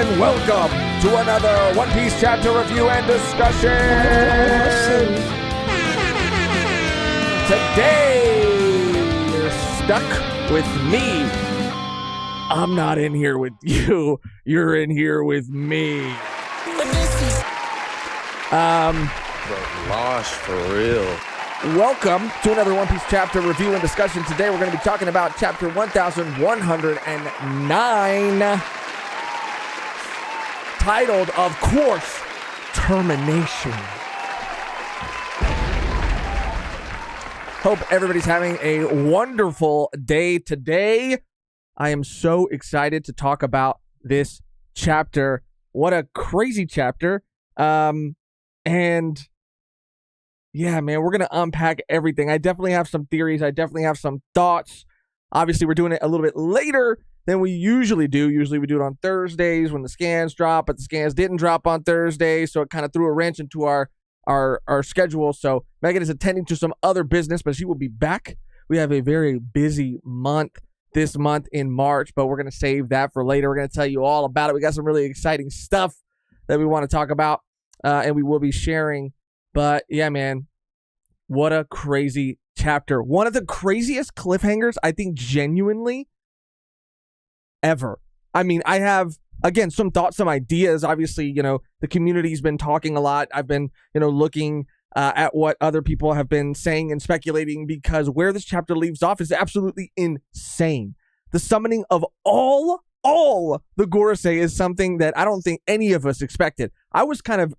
and welcome to another One Piece chapter review and discussion. Today, you're stuck with me. I'm not in here with you. You're in here with me. But lost for real. Welcome to another One Piece chapter review and discussion. Today, we're going to be talking about chapter 1109. Titled, of course, Termination. Hope everybody's having a wonderful day today. I am so excited to talk about this chapter. What a crazy chapter. And yeah, man, we're going to unpack everything. I definitely have some theories. I definitely have some thoughts. Obviously, we're doing it a little bit later than we usually do. Usually we do it on Thursdays when the scans drop, but the scans didn't drop on Thursday, so it kind of threw a wrench into our schedule. So Megan is attending to some other business, but she will be back. We have a very busy month this month in March, but we're going to save that for later. We're going to tell you all about it. We got some really exciting stuff that we want to talk about, and we will be sharing. But yeah, man, what a crazy chapter. One of the craziest cliffhangers, I think, genuinely ever. I mean, I have, again, some thoughts, some ideas. Obviously, the community's been talking a lot. I've been, looking at what other people have been saying and speculating, because where this chapter leaves off is absolutely insane. The summoning of all the Gorosei is something that I don't think any of us expected. I was kind of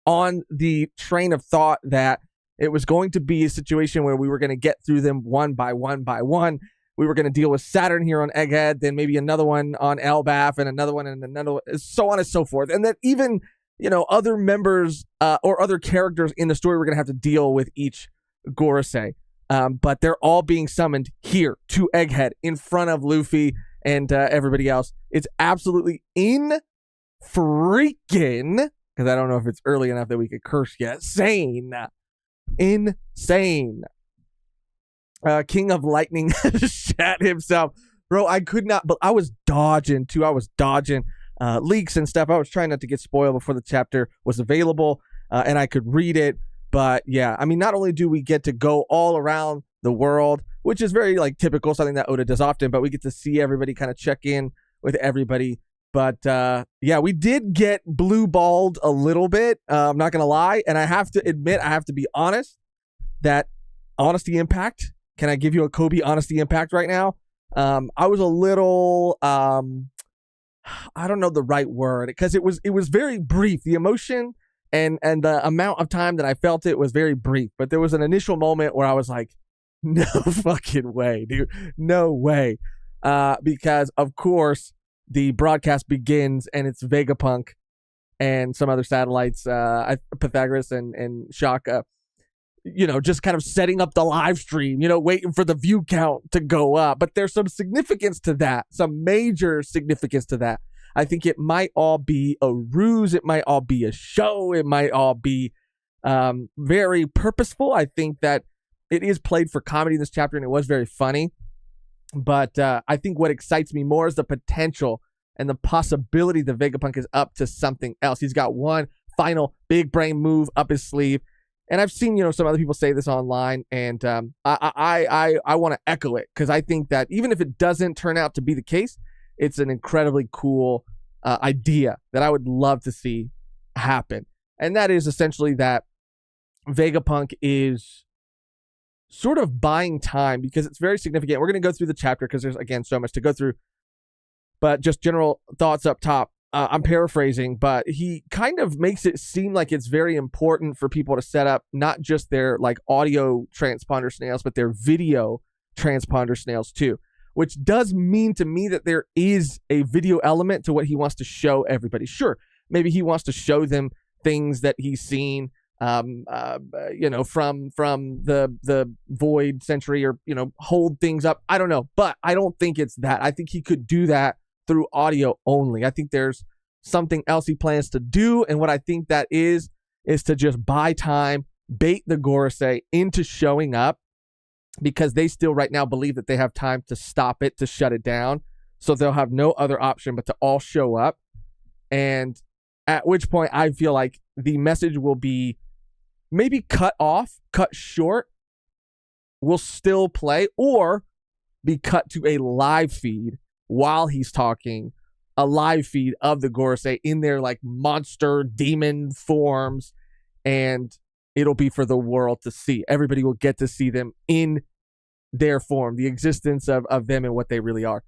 on the train of thought that it was going to be a situation where we were going to get through them one by one by one. We were going to deal with Saturn here on Egghead, then maybe another one on Elbaf, and another one, so on and so forth. And that even, other members or other characters in the story were going to have to deal with each Gorosei. But they're all being summoned here to Egghead in front of Luffy and everybody else. It's absolutely freaking, because I don't know if it's early enough that we could curse yet. Insane. King of Lightning shat himself. Bro, I could not, but I was dodging too. I was dodging leaks and stuff. I was trying not to get spoiled before the chapter was available and I could read it. But yeah, I mean, not only do we get to go all around the world, which is very typical, something that Oda does often, but we get to see everybody, kind of check in with everybody. But yeah, we did get blue-balled a little bit. I'm not going to lie. And I have to admit, I have to be honest, that Honesty Impact, can I give you a Kobe Honesty Impact right now? I was a little, I don't know the right word, because it was very brief. The emotion and the amount of time that I felt it was very brief. But there was an initial moment where I was like, no fucking way, dude. No way. Because, of course, the broadcast begins and it's Vegapunk and some other satellites, Pythagoras and Shaka, just kind of setting up the live stream, waiting for the view count to go up. But there's some significance to that, some major significance to that. I think it might all be a ruse. It might all be a show. It might all be very purposeful. I think that it is played for comedy in this chapter, and it was very funny. But I think what excites me more is the potential and the possibility that Vegapunk is up to something else. He's got one final big brain move up his sleeve. And I've seen, some other people say this online, and I want to echo it, because I think that even if it doesn't turn out to be the case, it's an incredibly cool idea that I would love to see happen. And that is essentially that Vegapunk is sort of buying time, because it's very significant. We're going to go through the chapter because there's, again, so much to go through. But just general thoughts up top. I'm paraphrasing, but he kind of makes it seem like it's very important for people to set up not just their audio transponder snails, but their video transponder snails too, which does mean to me that there is a video element to what he wants to show everybody. Sure, maybe he wants to show them things that he's seen, from the Void Century, or, hold things up. I don't know, but I don't think it's that. I think he could do that through audio only. I think there's something else he plans to do, and what I think that is to just buy time, bait the Gorosei into showing up, because they still right now believe that they have time to stop it, to shut it down. So they'll have no other option but to all show up. And at which point I feel like the message will be maybe cut short, will still play, or be cut to a live feed while he's talking, a live feed of the Gorosei in their like monster demon forms, and it'll be for the world to see. Everybody will get to see them in their form, the existence of them and what they really are.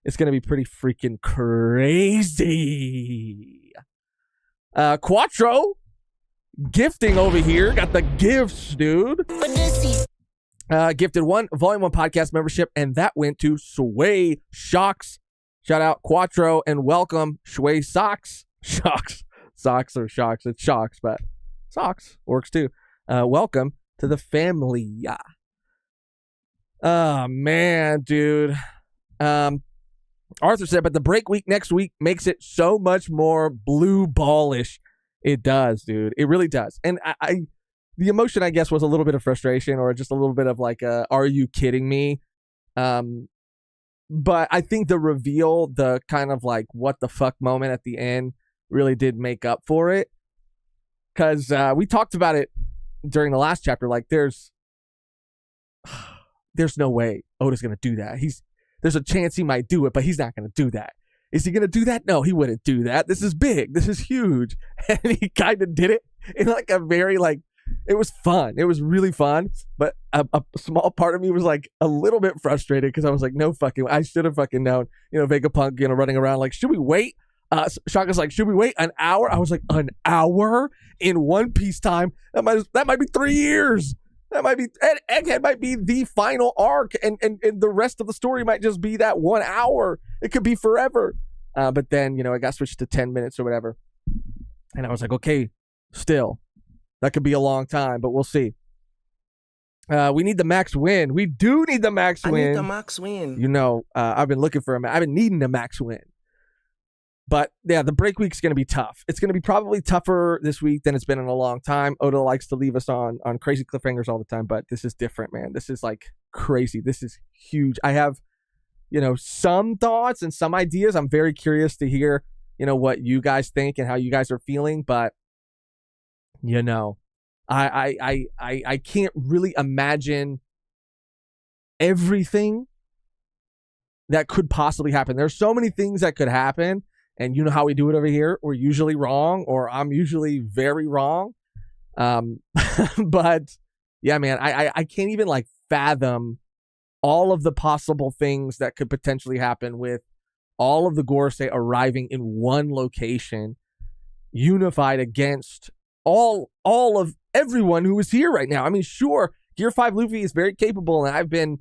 It's going to be pretty freaking crazy. Quattro gifting over here. Got the gifts, dude. Gifted one Volume 1 podcast membership, and that went to Sway Shocks. Shout out Quattro and welcome Sway Socks. Shocks. Socks or shocks. It's shocks, but socks works too. Welcome to the family. Oh, man, dude. Arthur said, but the break week next week makes it so much more blue ballish. It does, dude. It really does. And I the emotion, I guess, was a little bit of frustration or just a little bit of like, are you kidding me? But I think the reveal, the kind of like what the fuck moment at the end really did make up for it. Because we talked about it during the last chapter. Like, there's no way Oda's going to do that. There's a chance he might do it, but he's not going to do that. Is he going to do that? No, he wouldn't do that. This is big. This is huge. And he kind of did it in like a very like, it was fun. It was really fun. But a small part of me was like a little bit frustrated because I was like, no fucking, I should have fucking known, Vegapunk, running around like, should we wait? Shaka's like, should we wait an hour? I was like, an hour in One Piece time? That might be 3 years. That might be, Egghead might be the final arc, and the rest of the story might just be that 1 hour. It could be forever. But then, it got switched to 10 minutes or whatever. And I was like, okay, still, that could be a long time, but we'll see. We need the max win. We do need the max win. I need the max win. I've been looking for I've been needing a max win. But yeah, the break week's going to be tough. It's going to be probably tougher this week than it's been in a long time. Oda likes to leave us on crazy cliffhangers all the time, but this is different, man. This is like crazy. This is huge. I have, some thoughts and some ideas. I'm very curious to hear, what you guys think and how you guys are feeling. But, I can't really imagine everything that could possibly happen. There's so many things that could happen. And you know how we do it over here. We're usually wrong, or I'm usually very wrong. But yeah, man, I can't even like fathom all of the possible things that could potentially happen with all of the Gorosei arriving in one location, unified against all of everyone who is here right now. I mean, sure, Gear 5 Luffy is very capable, and I've been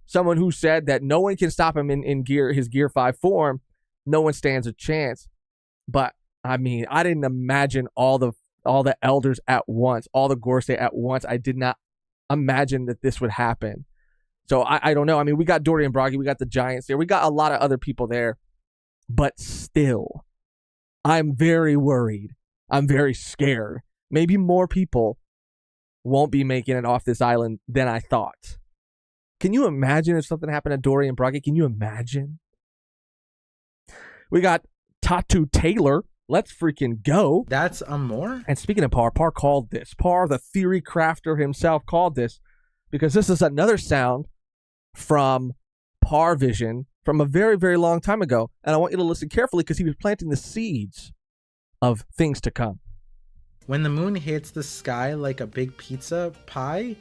someone who said that no one can stop him in his Gear 5 form. No one stands a chance. But I mean, I didn't imagine all the elders at once, all the Gorosei at once. I did not imagine that this would happen. So I don't know. I mean, we got Dory and Bragi, we got the Giants there, we got a lot of other people there. But still, I'm very worried. I'm very scared. Maybe more people won't be making it off this island than I thought. Can you imagine if something happened to Dory and Bragi? Can you imagine? We got Tattoo Taylor. Let's freaking go. That's more. And speaking of Par called this. Par, the theory crafter himself, called this because this is another sound from Par Vision from a very, very long time ago. And I want you to listen carefully because he was planting the seeds of things to come. When the moon hits the sky like a big pizza pie.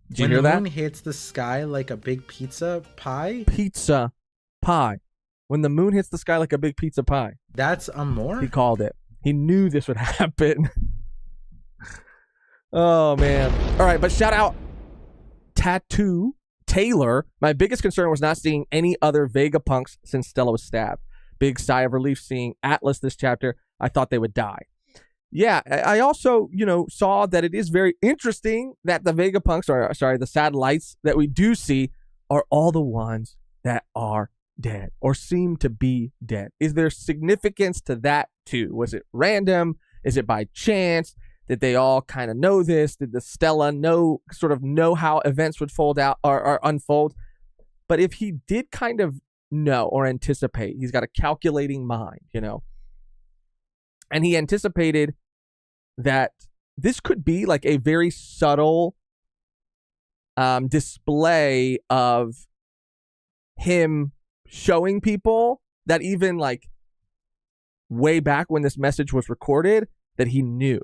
Did you hear that? When the moon hits the sky like a big pizza pie. Pizza pie. When the moon hits the sky like a big pizza pie. That's more? He called it. He knew this would happen. Oh, man. All right, but shout out Tattoo Taylor. My biggest concern was not seeing any other Vegapunks since Stella was stabbed. Big sigh of relief seeing Atlas this chapter. I thought they would die. Yeah, I also, saw that it is very interesting that the Vegapunks, the satellites that we do see are all the ones that are dead or seem to be dead. Is there significance to that too? Was it random? Is it by chance? Did they all kind of know this? Did the Stella know how events would fold out or unfold? But if he did kind of know or anticipate, he's got a calculating mind, And he anticipated that this could be like a very subtle display of him showing people that even like way back when this message was recorded, that he knew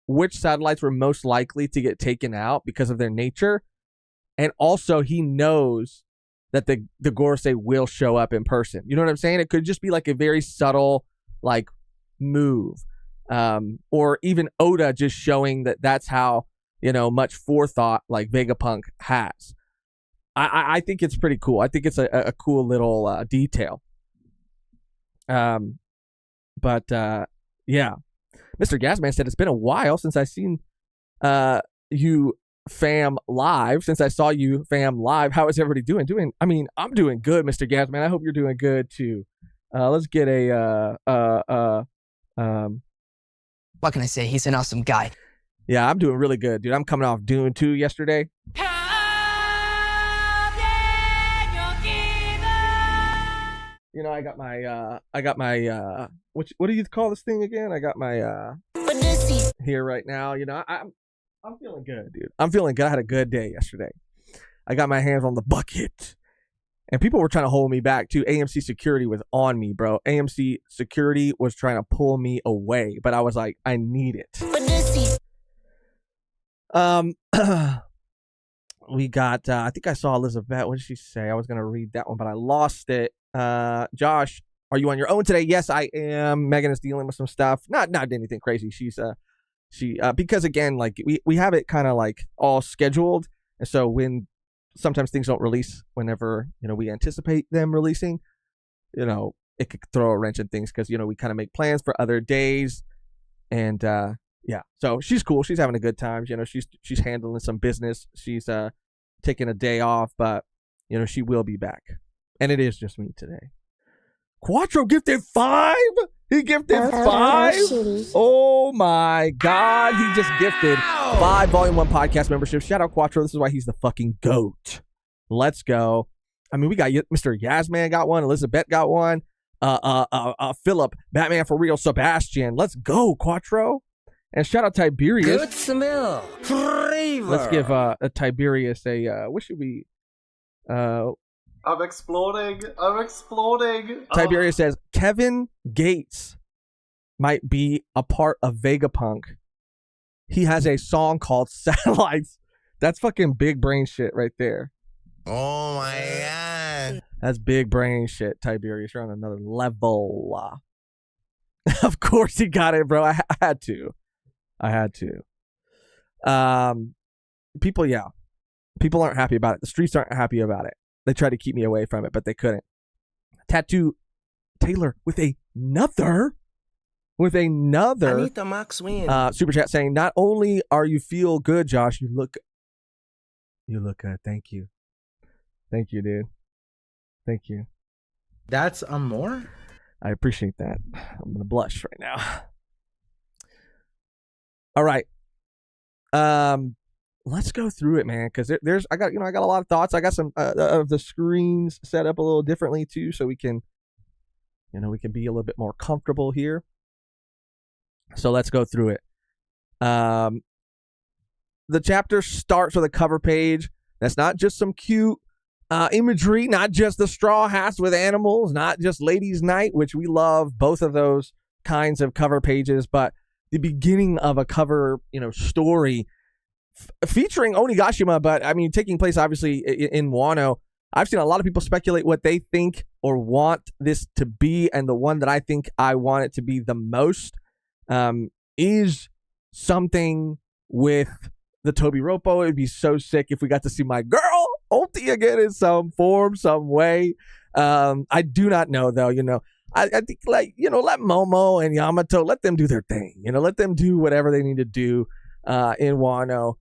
which satellites were most likely to get taken out because of their nature. And also he knows that the Gorosei will show up in person. You know what I'm saying? It could just be like a very subtle like move. Or even Oda just showing that that's how, much forethought like Vegapunk has. I think it's pretty cool. I think it's a cool little detail. Yeah. Mr. Gasman said, it's been a while since I've seen you fam live. Since I saw you fam live, how is everybody doing? I'm doing good, Mr. Gasman. I hope you're doing good too. Let's get a what can I say? He's an awesome guy. Yeah, I'm doing really good, dude. I'm coming off Dune 2 yesterday. I got my what do you call this thing again? I got my here right now. I'm feeling good, dude. I'm feeling good. I had a good day yesterday. I got my hands on the bucket. And people were trying to hold me back too. AMC security was on me, bro. AMC security was trying to pull me away, but I was like, I need it. We got I think I saw Elizabeth. What did she say? I was gonna read that one, but I lost it. Josh, are you on your own today? Yes, I am. Megan is dealing with some stuff. Not anything crazy. She's because again, like we have it kind of like all scheduled, and so when sometimes things don't release whenever we anticipate them releasing, it could throw a wrench in things because we kind of make plans for other days, and yeah. So she's cool. She's having a good time. She's handling some business. She's taking a day off, but she will be back. And it is just me today. Quattro gifted 5. He gifted 5. Oh my God. He just gifted 5 Volume 1 podcast memberships. Shout out Quattro. This is why he's the fucking GOAT. Let's go. We got Mr. Yasman got one. Elizabeth got one. Philip, Batman for real, Sebastian. Let's go, Quattro. And shout out Tiberius. Good smell. Flavor. Let's give Tiberius a what should we I'm exploding. Tiberius says Kevin Gates might be a part of Vegapunk. He has a song called Satellites. That's fucking big brain shit right there. Oh my God. That's big brain shit, Tiberius. You're on another level. Of course he got it, bro. I had to. People aren't happy about it. The streets aren't happy about it. They tried to keep me away from it, but they couldn't. Tattoo Taylor with another Anita Max win. super chat saying, not only are you feel good, Josh, you look good. Thank you, dude. Thank you. That's more. I appreciate that. I'm gonna blush right now. All right. Let's go through it, man, because I got a lot of thoughts. I got some of the screens set up a little differently too, so we can be a little bit more comfortable here. So let's go through it. The chapter starts with a cover page. That's not just some cute imagery, not just the straw hats with animals, not just ladies' night, which we love both of those kinds of cover pages, but the beginning of a cover, story featuring Onigashima, but taking place obviously in Wano. I've seen a lot of people speculate what they think or want this to be, and the one that I think I want it to be the most is something with the Tobi Roppo. It'd be so sick if we got to see my girl Ulti again in some form, some way. I do not know though. I think let Momo and Yamato, let them do their thing. Let them do whatever they need to do in Wano.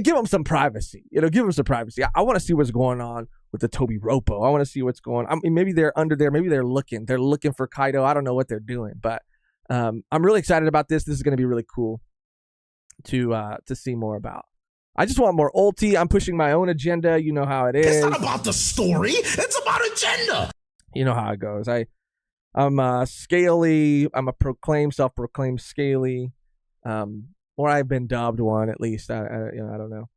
Give them some privacy. Give them some privacy. I want to see what's going on with the Tobi Roppo. I want to see what's going on. Maybe they're under there. Maybe they're looking for Kaido. I don't know what they're doing, but I'm really excited about this. This is going to be really cool to see more about. I just want more Ulti. I'm pushing my own agenda. You know how it is. It's not about the story. It's about agenda. You know how it goes. I'm scaly. I'm a self-proclaimed scaly, or I've been dubbed one at least. I don't know.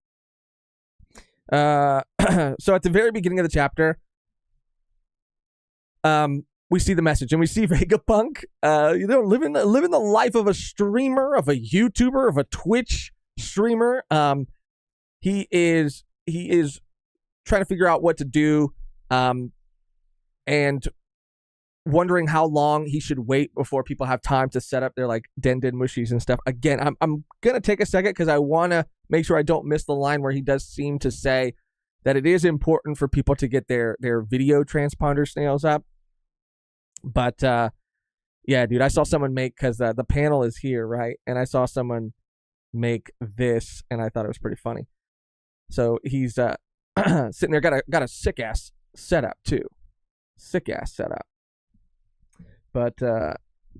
So at the very beginning of the chapter, we see the message, and we see Vegapunk, living the life of a streamer, of a YouTuber, of a Twitch streamer. He is trying to figure out what to do, and wondering how long he should wait before people have time to set up their like den mushies and stuff. Again, I'm gonna take a second because I want to make sure I don't miss the line where he does seem to say that it is important for people to get their video transponder snails up. But yeah, dude, I saw someone make, because the panel is here, right? And I saw someone make this, and I thought it was pretty funny. So he's sitting there, got a sick ass setup too, But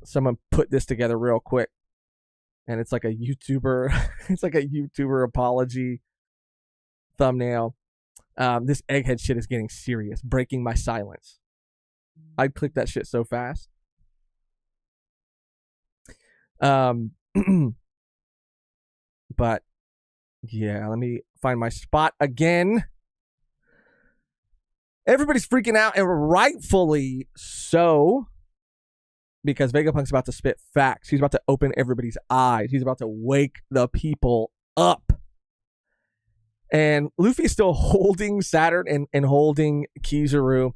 someone put this together real quick, and it's like a YouTuber, it's like a YouTuber apology thumbnail. This egghead shit is getting serious, breaking my silence. I'd click that shit so fast. But yeah, let me find my spot again. Everybody's freaking out, and rightfully so, because Vegapunk's about to spit facts. He's about to open everybody's eyes. He's about to wake the people up. And Luffy's still holding Saturn and holding Kizaru.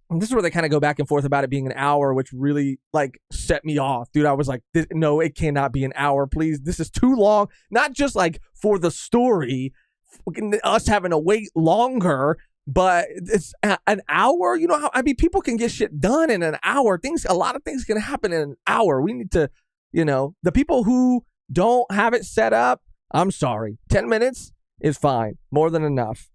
And this is where they kind of go back and forth about it being an hour, which really like set me off. Dude, I was like, no, it cannot be an hour, please. This is too long. Not just like for the story, us having to wait longer, but it's an hour. You know how, I mean, people can get shit done in an hour. A lot of things can happen in an hour. We need to, the people who don't have it set up, I'm sorry. 10 minutes is fine. More than enough.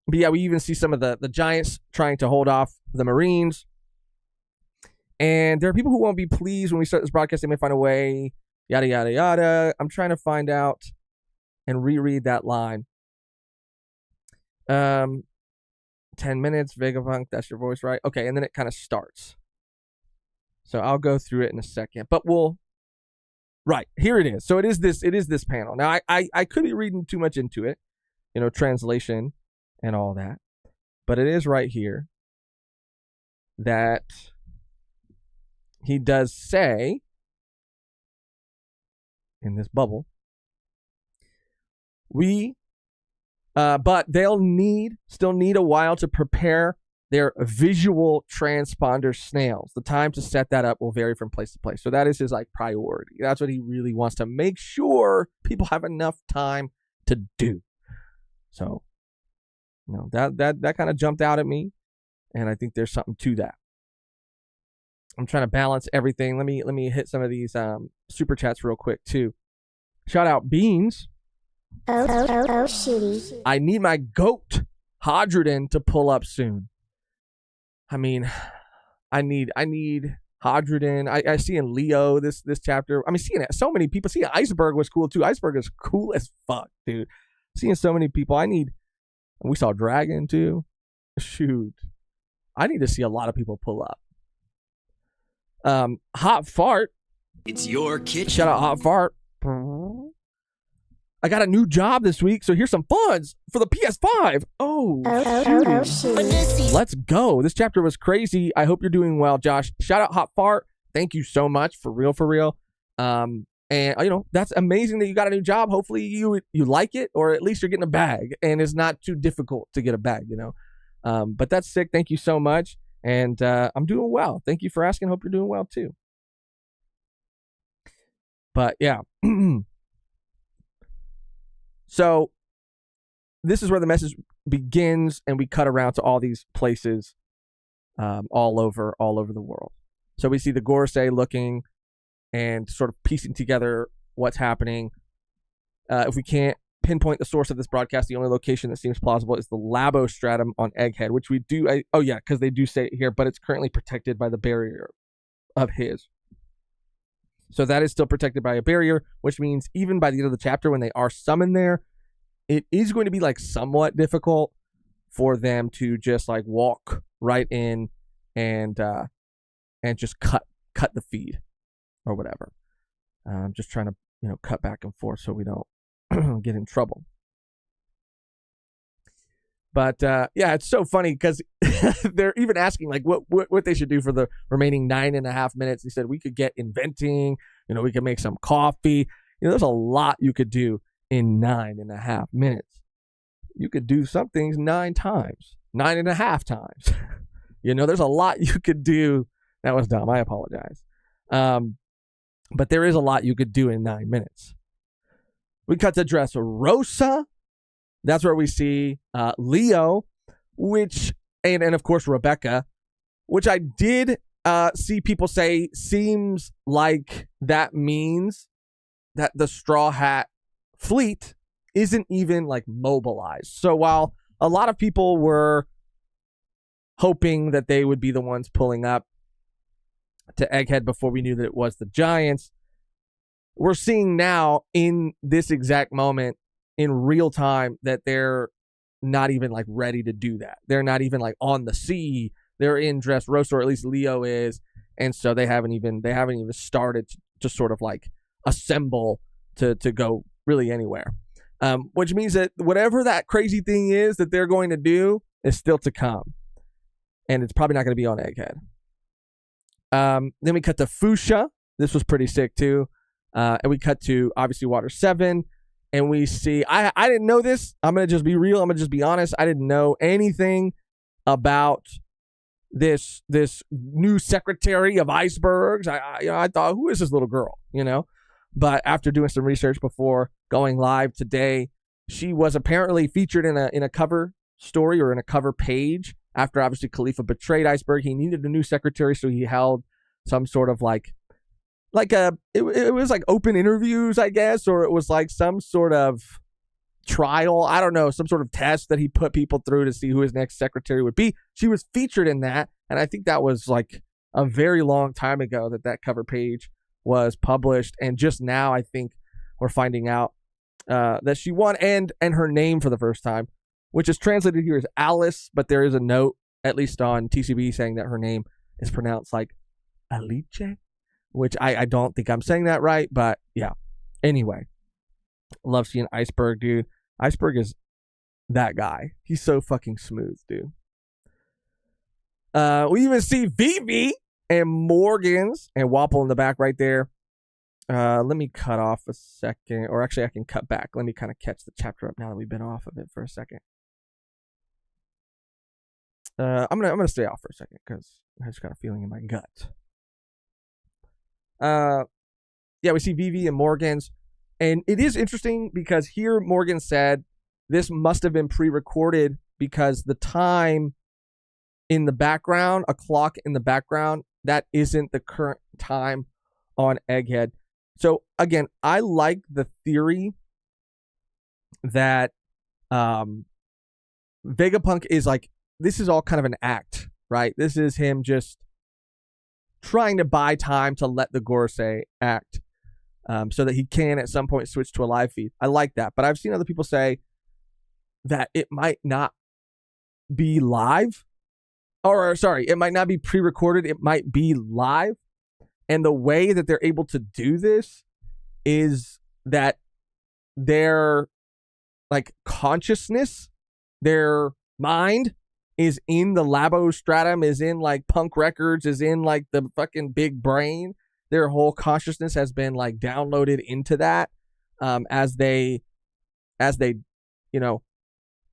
But yeah, we even see some of the giants trying to hold off the Marines. And there are people who won't be pleased when we start this broadcast. They may find a way, yada, yada, yada. I'm trying to find out and reread that line. 10 minutes, Vegapunk, that's your voice, right? Okay, and then it kind of starts. So I'll go through it in a second. But right, here it is. So it is this panel. Now, I could be reading too much into it, translation and all that. But it is right here that he does say in this bubble, but they'll still need a while to prepare their visual transponder snails. The time to set that up will vary from place to place. So that is his like priority. That's what he really wants to make sure people have enough time to do. So, that kind of jumped out at me, and I think there's something to that. I'm trying to balance everything. Let me hit some of these super chats real quick too. Shout out Beans. Oh, shitty. I need my goat Hadrodin to pull up soon. I mean, I need Hadrodin. I see in Leo this chapter. I mean, seeing so many people. Seeing Iceberg was cool too. Iceberg is cool as fuck, dude. Seeing so many people. We saw Dragon too. Shoot, I need to see a lot of people pull up. Hot Fart. It's your kitchen. Shout out Hot Fart. I got a new job this week, so here's some funds for the PS5. Oh, shitty. Let's go. This chapter was crazy. I hope you're doing well, Josh. Shout out Hot Fart. Thank you so much, for real. And that's amazing that you got a new job. Hopefully you like it, or at least you're getting a bag, and it's not too difficult to get a bag. But that's sick. Thank you so much, and I'm doing well. Thank you for asking. Hope you're doing well too. But yeah. So this is where the message begins, and we cut around to all these places all over the world. So we see the Gorosei looking and sort of piecing together what's happening. If we can't pinpoint the source of this broadcast, the only location that seems plausible is the Labostratum on Egghead, which we do. Because they do say it here, but it's currently protected by the barrier of his. So that is still protected by a barrier, which means even by the end of the chapter, when they are summoned there, it is going to be like somewhat difficult for them to just like walk right in and just cut the feed or whatever. I'm just trying to cut back and forth so we don't get in trouble. But yeah, it's so funny because they're even asking like what they should do for the remaining 9.5 minutes. He said we could get inventing, we could make some coffee. There's a lot you could do in 9.5 minutes. You could do some things 9 times, 9.5 times. There's a lot you could do. That was dumb. I apologize. But there is a lot you could do in 9 minutes. We cut to Dressrosa. That's where we see Leo, and of course Rebecca, which I did see people say seems like that means that the Straw Hat fleet isn't even like mobilized. So while a lot of people were hoping that they would be the ones pulling up to Egghead before we knew that it was the Giants, we're seeing now in this exact moment in real time that they're not even like ready to do that. They're not even like on the sea. They're in Dressrosa, or at least Leo is, and so they haven't even started to sort of like assemble to go really anywhere. Which means that whatever that crazy thing is that they're going to do is still to come, and it's probably not going to be on Egghead. Then we cut to Fuchsia. This was pretty sick too, and we cut to obviously Water 7. And we see, I didn't know this. I'm going to just be real. I'm going to just be honest. I didn't know anything about this new secretary of icebergs. I thought, who is this little girl? But after doing some research before going live today, she was apparently featured in a cover story or in a cover page after obviously Khalifa betrayed Iceberg. He needed a new secretary, so he held some sort of it was like open interviews, I guess, or it was like some sort of trial. I don't know, some sort of test that he put people through to see who his next secretary would be. She was featured in that, and I think that was like a very long time ago that cover page was published, and just now I think we're finding out that she won and her name for the first time, which is translated here as Alice, but there is a note, at least on TCB, saying that her name is pronounced like Alice, which I don't think I'm saying that right, but yeah. Anyway, love seeing Iceberg, dude. Iceberg is that guy. He's so fucking smooth, dude. We even see Vivi and Morgans and Wapple in the back right there. Let me cut off a second, or actually I can cut back. Let me kind of catch the chapter up now that we've been off of it for a second. I'm gonna stay off for a second because I just got a feeling in my gut. Yeah, we see Vivi and Morgans, and it is interesting because here Morgan said this must have been pre-recorded because the time in the background, a clock in the background, that isn't the current time on Egghead. So again, I like the theory that Vegapunk is like, this is all kind of an act, right? This is him just trying to buy time to let the Gorosei act so that he can at some point switch to a live feed. I like that. But I've seen other people say that it might not be live. Or sorry, it might not be pre-recorded. It might be live. And the way that they're able to do this is that their like consciousness, their mind is in the labostratum, is in like Punk Records, is in like the fucking big brain. Their whole consciousness has been like downloaded into that as they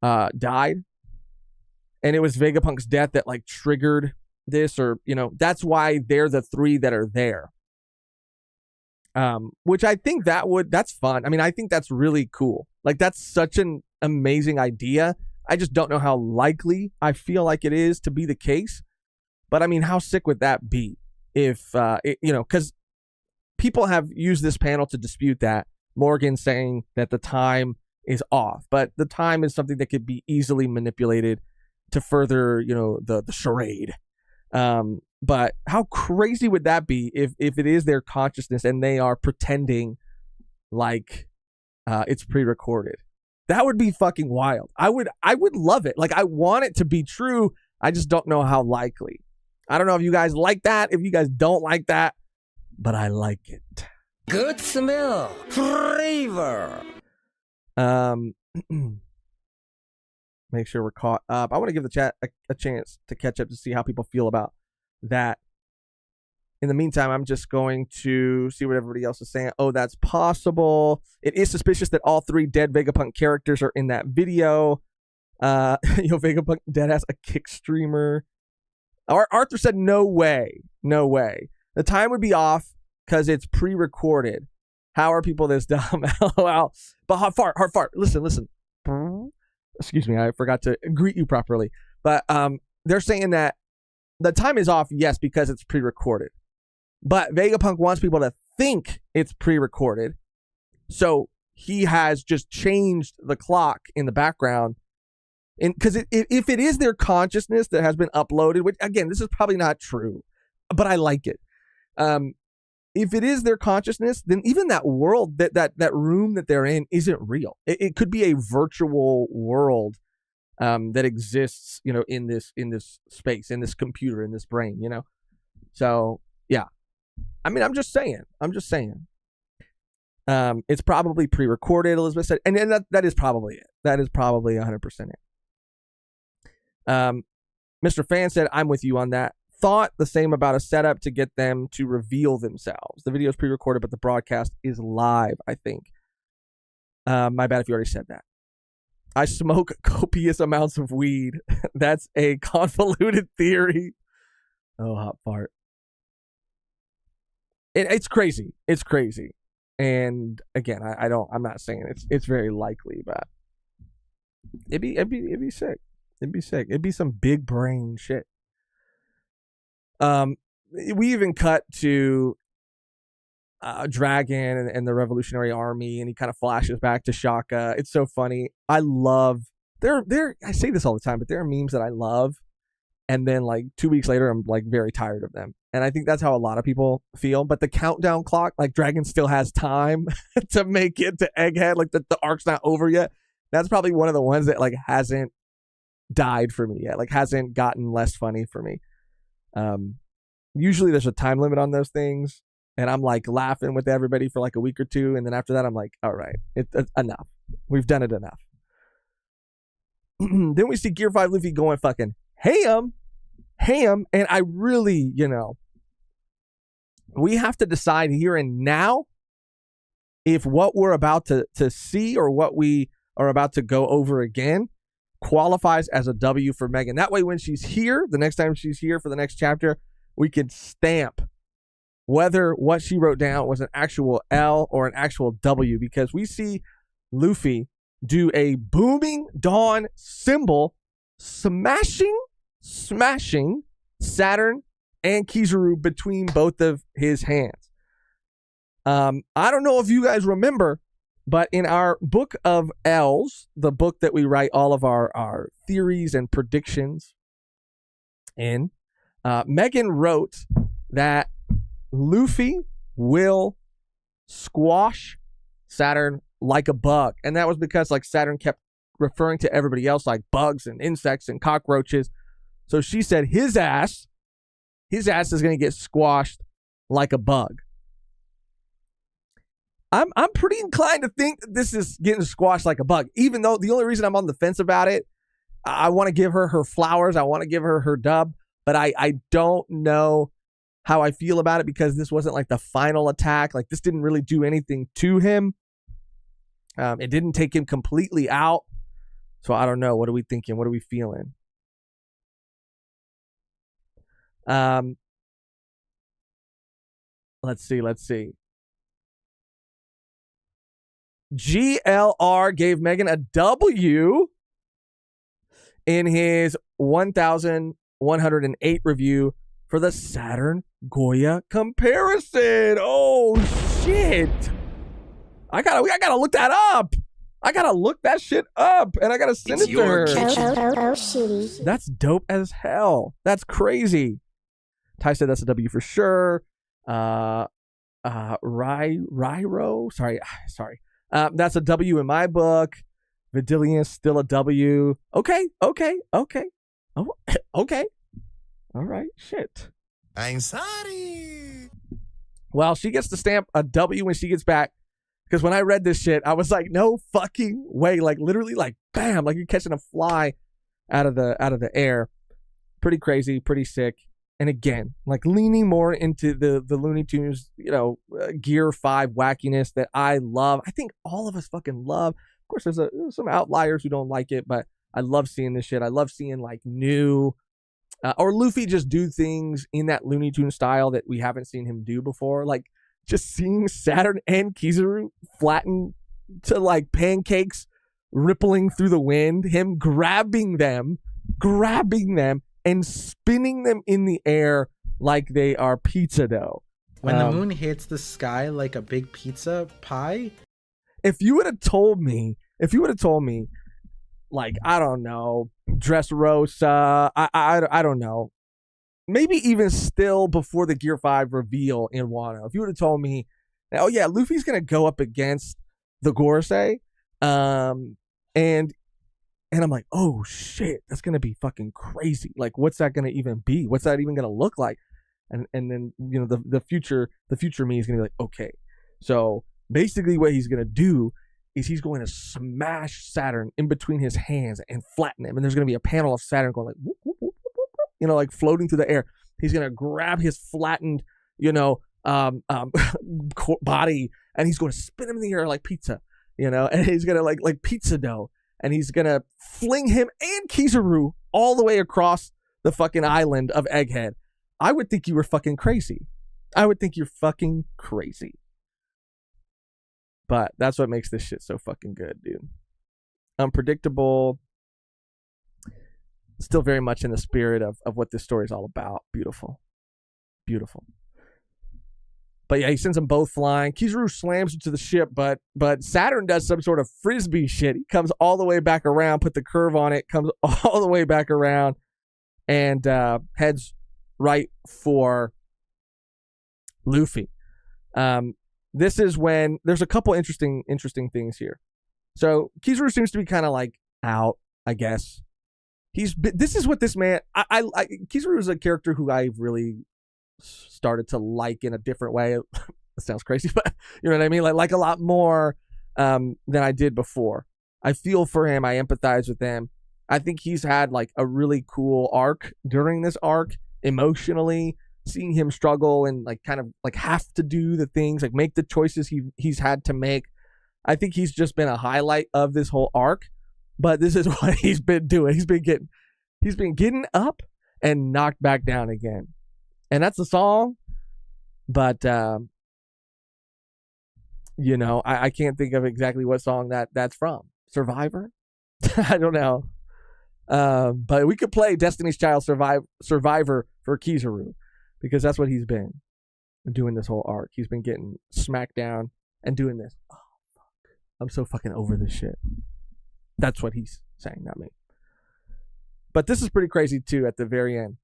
died. And it was Vegapunk's death that like triggered this, or that's why they're the three that are there. Which I think that's fun. I mean, I think that's really cool. Like, that's such an amazing idea. I just don't know how likely I feel like it is to be the case. But I mean, how sick would that be if, because people have used this panel to dispute that. Morgan saying that the time is off, but the time is something that could be easily manipulated to further, the charade. But how crazy would that be if it is their consciousness and they are pretending like it's pre-recorded? That would be fucking wild. I would love it. Like, I want it to be true. I just don't know how likely. I don't know if you guys like that, if you guys don't like that, but I like it. Good smell. Flavor. Make sure we're caught up. I want to give the chat a chance to catch up to see how people feel about that. In the meantime, I'm just going to see what everybody else is saying. Oh, that's possible. It is suspicious that all 3 dead Vegapunk characters are in that video. Vegapunk dead has a kick streamer. Arthur said, no way. No way. The time would be off because it's pre-recorded. How are people this dumb? LOL. But hard fart. Listen. Excuse me, I forgot to greet you properly. But they're saying that the time is off, yes, because it's pre-recorded. But Vegapunk wants people to think it's pre-recorded. So he has just changed the clock in the background. Because if it is their consciousness that has been uploaded, which, again, this is probably not true, but I like it. If it is their consciousness, then even that world, that room that they're in isn't real. It could be a virtual world that exists, in this space, in this computer, in this brain, So, yeah. I mean, I'm just saying. It's probably pre-recorded, Elizabeth said. And that is probably it. That is probably 100% it. Mr. Fan said, I'm with you on that. Thought the same about a setup to get them to reveal themselves. The video is pre-recorded, but the broadcast is live, I think. My bad if you already said that. I smoke copious amounts of weed. That's a convoluted theory. Oh, hot fart. It's crazy. It's crazy. And again, I'm not saying it's very likely, but it'd be sick. It'd be sick. It'd be some big brain shit. We even cut to Dragon and the Revolutionary Army, and he kind of flashes back to Shaka. It's so funny. I love I say this all the time, but there are memes that I love, and then like 2 weeks later, I'm like very tired of them. And I think that's how a lot of people feel. But the countdown clock, like Dragon still has time to make it to Egghead, like the arc's not over yet. That's probably one of the ones that like hasn't died for me yet, like hasn't gotten less funny for me. Usually there's a time limit on those things, and I'm like laughing with everybody for like a week or two, and then after that I'm like, all right, it's enough. We've done it enough. Then we see Gear 5 Luffy going fucking ham, and I really, we have to decide here and now if what we're about to see or what we are about to go over again qualifies as a W for Megan. That way when she's here, the next time she's here for the next chapter, we can stamp whether what she wrote down was an actual L or an actual W, because we see Luffy do a booming dawn symbol smashing Saturn and Kizaru between both of his hands. I don't know if you guys remember, but in our book of L's, the book that we write all of our theories and predictions in, Megan wrote that Luffy will squash Saturn like a bug. And that was because like Saturn kept referring to everybody else like bugs and insects and cockroaches. So she said his ass is going to get squashed like a bug. I'm pretty inclined to think that this is getting squashed like a bug, even though the only reason I'm on the fence about it, I want to give her flowers. I want to give her dub, but I don't know how I feel about it because this wasn't like the final attack. Like this didn't really do anything to him. It didn't take him completely out. So I don't know. What are we thinking? What are we feeling? Let's see. GLR gave Megan a W in his 1108 review for the Saturn Goya comparison. Oh shit. I gotta look that up. I gotta look that shit up and I gotta send it to her. Shitty. That's dope as hell. That's crazy. Ty said that's a W for sure. Ryro. Sorry. That's a W in my book. Vidilian still a W. Okay. Oh, okay. All right, shit. I'm sorry. Well, she gets to stamp a W when she gets back. Because when I read this shit, I was like, no fucking way. Like literally like bam, like you're catching a fly out of the air. Pretty crazy, pretty sick. And again, like leaning more into the Looney Tunes, Gear 5 wackiness that I love. I think all of us fucking love. Of course, there's some outliers who don't like it, but I love seeing this shit. I love seeing like new or Luffy just do things in that Looney Tune style that we haven't seen him do before. Like just seeing Saturn and Kizaru flatten to like pancakes rippling through the wind, him grabbing them and spinning them in the air like they are pizza dough. When the moon hits the sky like a big pizza pie. If you would have told me, like, I don't know, Dressrosa, I don't know, maybe even still before the Gear 5 reveal in Wano, if you would have told me, oh yeah, Luffy's going to go up against the Gorosei, and I'm like, oh shit, that's going to be fucking crazy. Like, what's that going to even be? What's that even going to look like? And then, the future me is going to be like, okay, so basically what he's going to do is he's going to smash Saturn in between his hands and flatten him. And there's going to be a panel of Saturn going like, whoop, whoop, whoop, whoop, whoop, like floating through the air. He's going to grab his flattened, body, and he's going to spin him in the air like pizza, and he's going to like pizza dough. And he's going to fling him and Kizaru all the way across the fucking island of Egghead. I would think you were fucking crazy. I would think you're fucking crazy. But that's what makes this shit so fucking good, dude. Unpredictable. Still very much in the spirit of what this story is all about. Beautiful. Beautiful. But yeah, he sends them both flying. Kizaru slams into the ship, but Saturn does some sort of frisbee shit. He comes all the way back around, put the curve on it, comes all the way back around, and heads right for Luffy. This is when there's a couple interesting things here. So Kizaru seems to be kind of like out, I guess. This is what this man. Kizaru is a character who I've really started to like in a different way. It sounds crazy, but you know what I mean? Like a lot more than I did before. I feel for him. I empathize with him. I think he's had like a really cool arc during this arc emotionally, seeing him struggle and like kind of like have to do the things, like make the choices he's had to make. I think he's just been a highlight of this whole arc, but this is what he's been doing. He's been getting up and knocked back down again. And that's the song, but I can't think of exactly what song that's from. Survivor? I don't know. But we could play Destiny's Child Survivor for Kizaru, because that's what he's been doing this whole arc. He's been getting smacked down and doing this. Oh, fuck. I'm so fucking over this shit. That's what he's saying, not me. But this is pretty crazy too at the very end.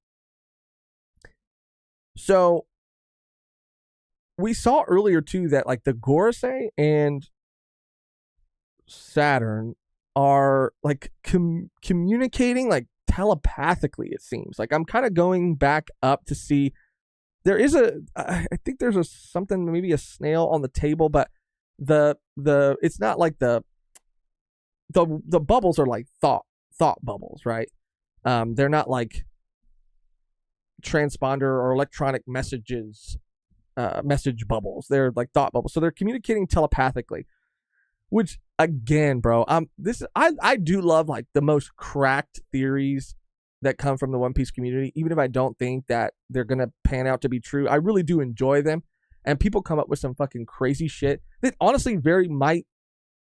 So we saw earlier too that like the Gorosei and Saturn are like communicating like telepathically, it seems. Like I'm kind of going back up to see there is I think there's something, maybe a snail on the table, but the it's not like the bubbles are like thought bubbles, right? They're not like transponder or electronic message bubbles. They're like thought bubbles. So they're communicating telepathically, which again, bro, I do love like the most cracked theories that come from the One Piece community, even if I don't think that they're going to pan out to be true. I really do enjoy them. And people come up with some fucking crazy shit that honestly very might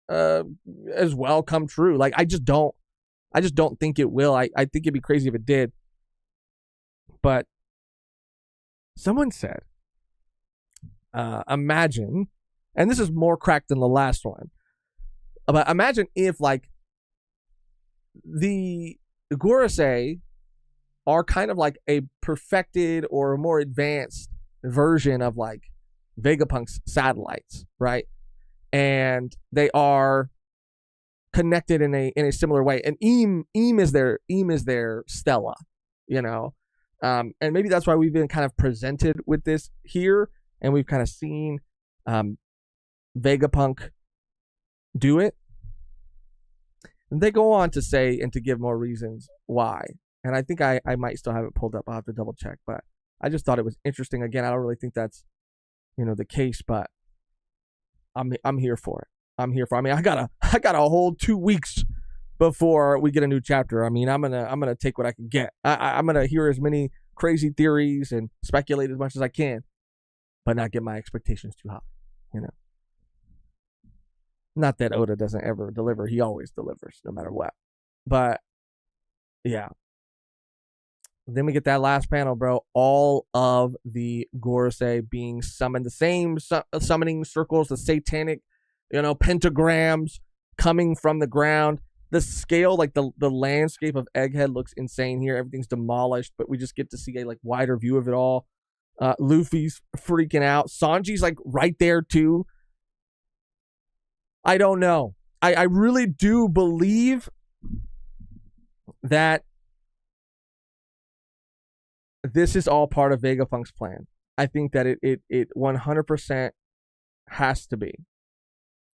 as well come true. Like I just don't think it will. I think it'd be crazy if it did. But someone said, imagine, and this is more cracked than the last one, but imagine if like the Gorosei are kind of like a perfected or a more advanced version of like Vegapunk's satellites, right? And they are connected in a similar way. And Eam is their Stella, And maybe that's why we've been kind of presented with this here, and we've kind of seen Vegapunk do it. And they go on to say and to give more reasons why. And I think I might still have it pulled up. I'll have to double check, but I just thought it was interesting. Again, I don't really think that's, the case, but I'm here for it. I'm here for it. I mean, I got a whole 2 weeks before we get a new chapter. I mean, I'm gonna take what I can get. I'm gonna hear as many crazy theories and speculate as much as I can, but not get my expectations too high. Not that Oda doesn't ever deliver. He always delivers, no matter what. But yeah. Then we get that last panel, bro. All of the Gorosei being summoned, the same summoning circles, the satanic, pentagrams coming from the ground. The scale, like the landscape of Egghead looks insane here. Everything's demolished, but we just get to see a wider view of it all. Luffy's freaking out. Sanji's right there too. I don't know. I really do believe that this is all part of Vegapunk's plan. I think that it 100% has to be.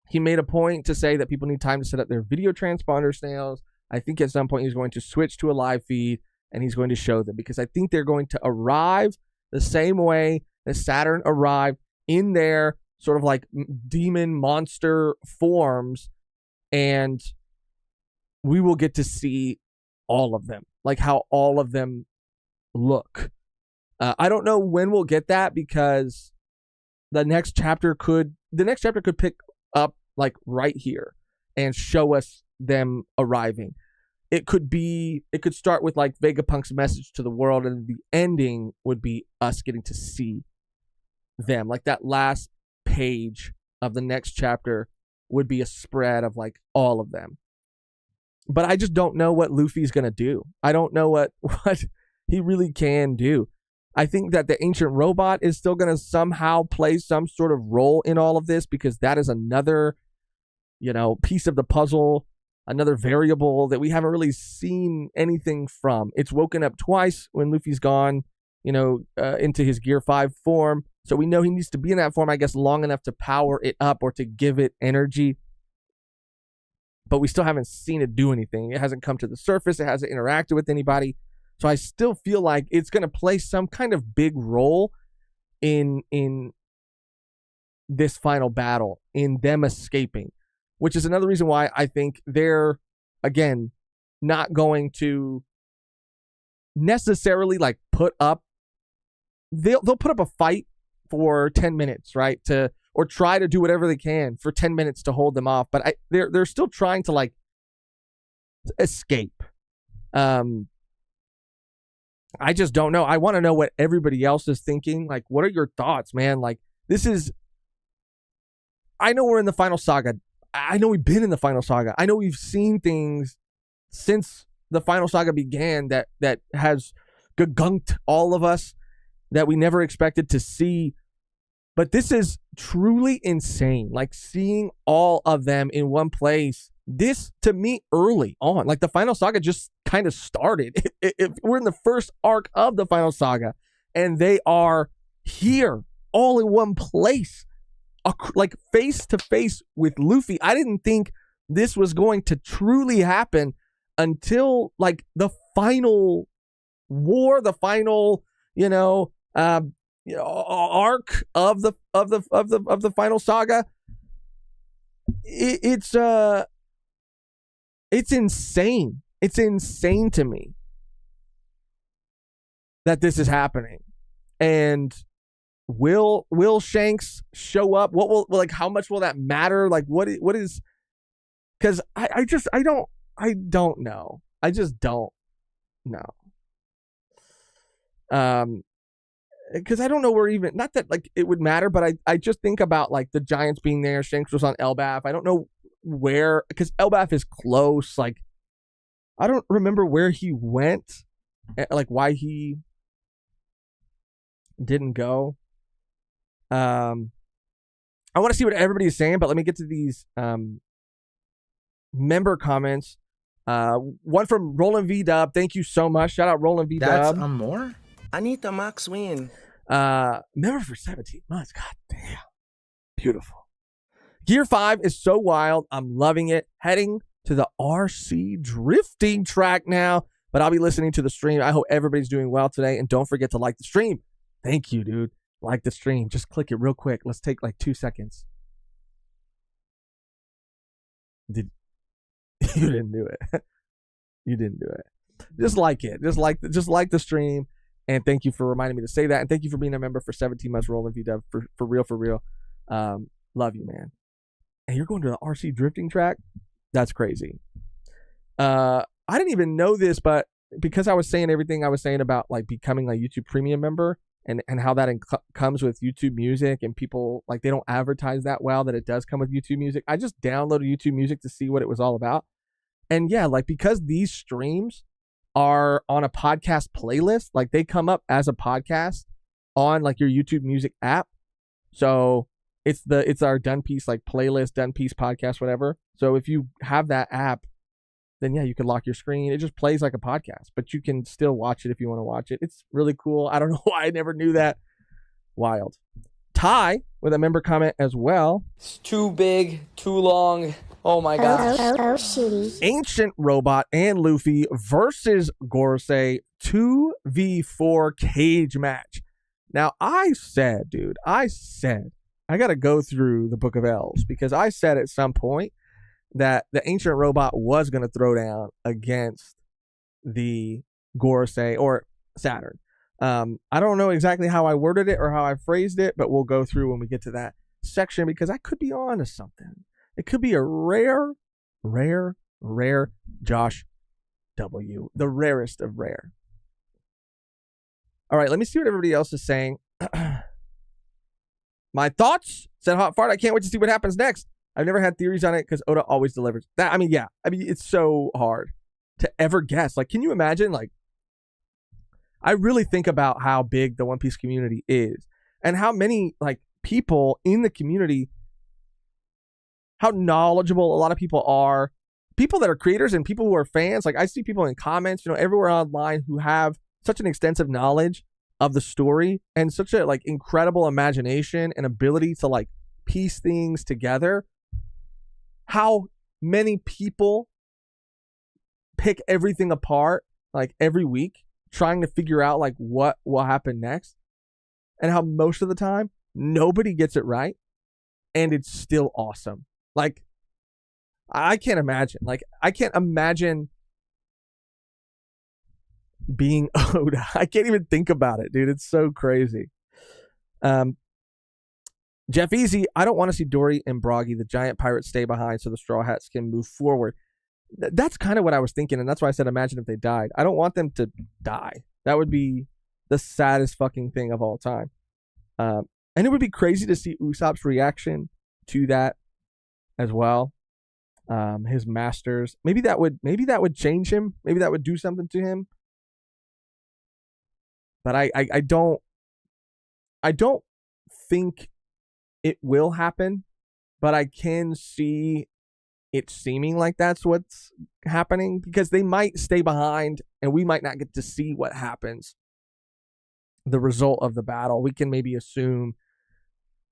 He made a point to say that people need time to set up their video transponder snails. I think at some point he's going to switch to a live feed and he's going to show them, because I think they're going to arrive the same way that Saturn arrived in their sort of demon monster forms, and we will get to see all of them, how all of them look. I don't know when we'll get that, because the next chapter could pick up right here and show us them arriving. It could start with Vegapunk's message to the world, and the ending would be us getting to see them. That last page of the next chapter would be a spread of all of them. But I just don't know what Luffy's gonna do. I don't know what he really can do. I think that the ancient robot is still gonna somehow play some sort of role in all of this, because that is another, piece of the puzzle, another variable that we haven't really seen anything from. It's woken up twice when Luffy's gone, into his Gear 5 form. So we know he needs to be in that form, I guess, long enough to power it up or to give it energy. But we still haven't seen it do anything. It hasn't come to the surface. It hasn't interacted with anybody. So I still feel like it's going to play some kind of big role in this final battle, in them escaping, which is another reason why I think they're, again, not going to necessarily put up. They'll put up a fight for 10 minutes, right? Or try to do whatever they can for 10 minutes to hold them off. But they're still trying to escape. I just don't know. I want to know what everybody else is thinking. What are your thoughts, man? I know we're in the final saga. I know we've been in the final saga. I know we've seen things since the final saga began that has gagunked all of us, that we never expected to see. But this is truly insane. Seeing all of them in one place. This, to me, early on, the final saga just kind of started. We're in the first arc of the final saga, and they are here all in one place, face to face with Luffy. I didn't think this was going to truly happen until the final war, the final, arc of the final saga. It's insane. It's insane to me that this is happening. And will Shanks show up? What will how much will that matter? What is, because I don't know. I just don't know. Because I don't know where even, not that it would matter, but I just think about the Giants being there. Shanks was on Elbaf. I don't know where, because Elbaf is close. I don't remember where he went, why he didn't go. I want to see what everybody is saying, but let me get to these member comments. One from Roland V Dub. Thank you so much. Shout out Roland V Dub. That's more? Anita Max win. Member for 17 months. God damn. Beautiful. Gear 5 is so wild. I'm loving it. Heading to the RC drifting track now, but I'll be listening to the stream. I hope everybody's doing well today, and don't forget to like the stream. Thank you, dude. Like the stream. Just click it real quick. Let's take like 2 seconds. You didn't do it. You didn't do it. Just like it. Just like the stream. And thank you for reminding me to say that. And thank you for being a member for 17 months, Roland VW. For real. Love you, man. And you're going to the RC drifting track? That's crazy. I didn't even know this, but because I was saying everything I was saying about like becoming a YouTube premium member and how that comes with YouTube Music, and people like they don't advertise that well that it does come with YouTube Music. I just downloaded YouTube Music to see what it was all about. And yeah, like because these streams are on a podcast playlist, like they come up as a podcast on like your YouTube Music app. So it's our Done Piece like playlist, Done Piece podcast, whatever. So if you have that app, then yeah, you can lock your screen. It just plays like a podcast, but you can still watch it if you want to watch it. It's really cool. I don't know why I never knew that. Wild. Ty with a member comment as well. It's too big, too long. Oh my gosh. shitty. Ancient Robot and Luffy versus Gorosei 2v4 cage match. Now I said I got to go through the Book of Elves because I said at some point that the Ancient Robot was going to throw down against the Gorosei or Saturn. I don't know exactly how I worded it or how I phrased it, but we'll go through when we get to that section because I could be on to something. It could be a rare Josh W. The rarest of rare. All right, let me see what everybody else is saying. My thoughts, said Hot Fart. I can't wait to see what happens next. I've never had theories on it because Oda always delivers. It's so hard to ever guess. Like, can you imagine? Like, I really think about how big the One Piece community is and how many like people in the community, how knowledgeable a lot of people are, people that are creators and people who are fans. Like I see people in comments, everywhere online who have such an extensive knowledge of the story and such a like incredible imagination and ability to like piece things together. How many people pick everything apart like every week trying to figure out like what will happen next, and how most of the time nobody gets it right and it's still awesome. Like I can't imagine being Oda. I can't even think about it, dude. It's so crazy. Jeff Easy, I don't want to see Dory and Broggy, the giant pirates, stay behind so the Straw Hats can move forward. That's kind of what I was thinking, and that's why I said imagine if they died. I don't want them to die. That would be the saddest fucking thing of all time. And it would be crazy to see Usopp's reaction to that as well. His masters. Maybe that would change him. Maybe that would do something to him. But I don't think it will happen, but I can see it seeming like that's what's happening because they might stay behind and we might not get to see what happens, the result of the battle. We can maybe assume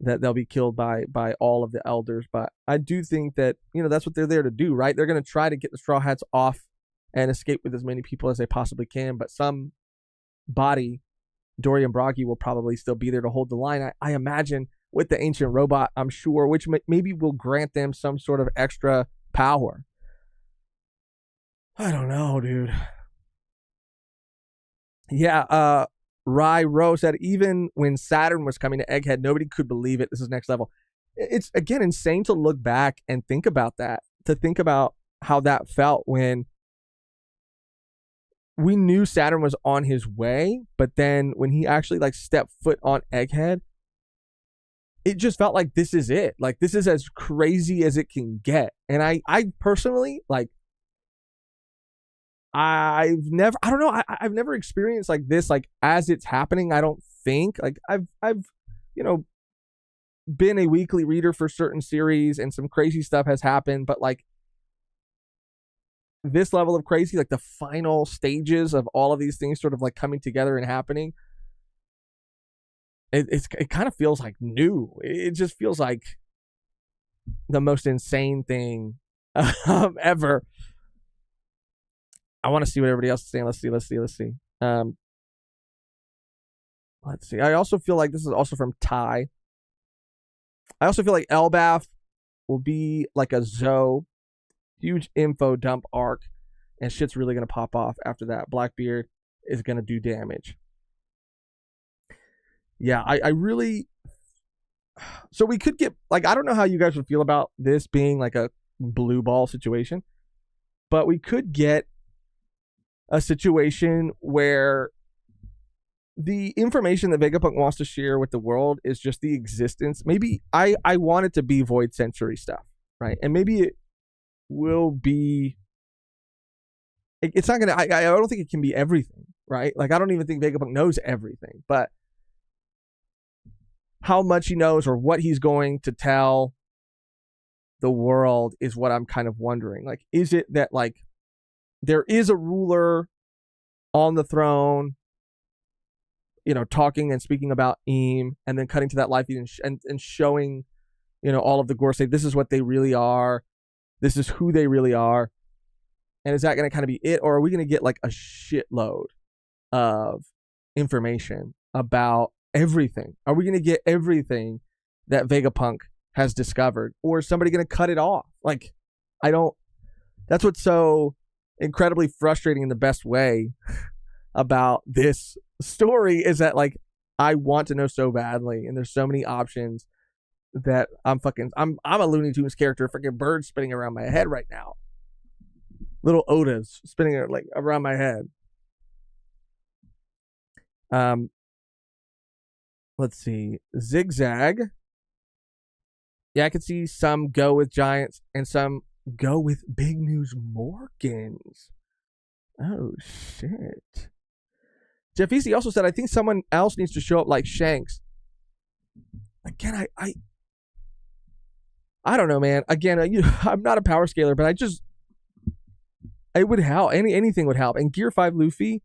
that they'll be killed by all of the elders, but I do think that, that's what they're there to do, right? They're going to try to get the Straw Hats off and escape with as many people as they possibly can, but some body, Dory and Broggy, will probably still be there to hold the line. I imagine with the Ancient Robot, I'm sure, which maybe will grant them some sort of extra power. I don't know, dude. Yeah, Rai Rose said even when Saturn was coming to Egghead, nobody could believe it. This is next level. It's, again, insane to look back and think about that, to think about how that felt when we knew Saturn was on his way, but then when he actually like stepped foot on Egghead, it just felt like this is it. Like this is as crazy as it can get. And I personally, like, I've never experienced like this, like as it's happening. I don't think like I've been a weekly reader for certain series and some crazy stuff has happened, but like this level of crazy, like the final stages of all of these things sort of like coming together and happening, it kind of feels like new. It just feels like the most insane thing ever. I want to see what everybody else is saying. Let's see. Let's see. I also feel like this is also from Ty. I also feel like Elbaf will be like a Zoe, huge info dump arc, and shit's really going to pop off after that. Blackbeard is going to do damage. Yeah, I really... So we could get... Like, I don't know how you guys would feel about this being like a blue ball situation, but we could get a situation where the information that Vegapunk wants to share with the world is just the existence. Maybe I want it to be Void Century stuff, right? And maybe it will be... It's not going to... I don't think it can be everything, right? Like, I don't even think Vegapunk knows everything, but how much he knows or what he's going to tell the world is what I'm kind of wondering. Like, is it that, like, there is a ruler on the throne, you know, talking and speaking about Eam, and then cutting to that live feed and showing, you know, all of the Gorosei, this is what they really are. This is who they really are. And is that going to kind of be it? Or are we going to get like a shitload of information about everything? Are we going to get everything that Vegapunk has discovered? Or is somebody going to cut it off? Like, that's what's so incredibly frustrating in the best way about this story, is that, like, I want to know so badly, and there's so many options that I'm a Looney Tunes character, freaking bird spinning around my head right now. Little Odas spinning like around my head. Let's see. Zigzag. Yeah, I could see some go with Giants and some go with Big News Morgans. Oh, shit. Jeff Easy also said, I think someone else needs to show up like Shanks. Again, I don't know, man. Again, I'm not a power scaler, but it would help. Anything would help. And Gear 5 Luffy,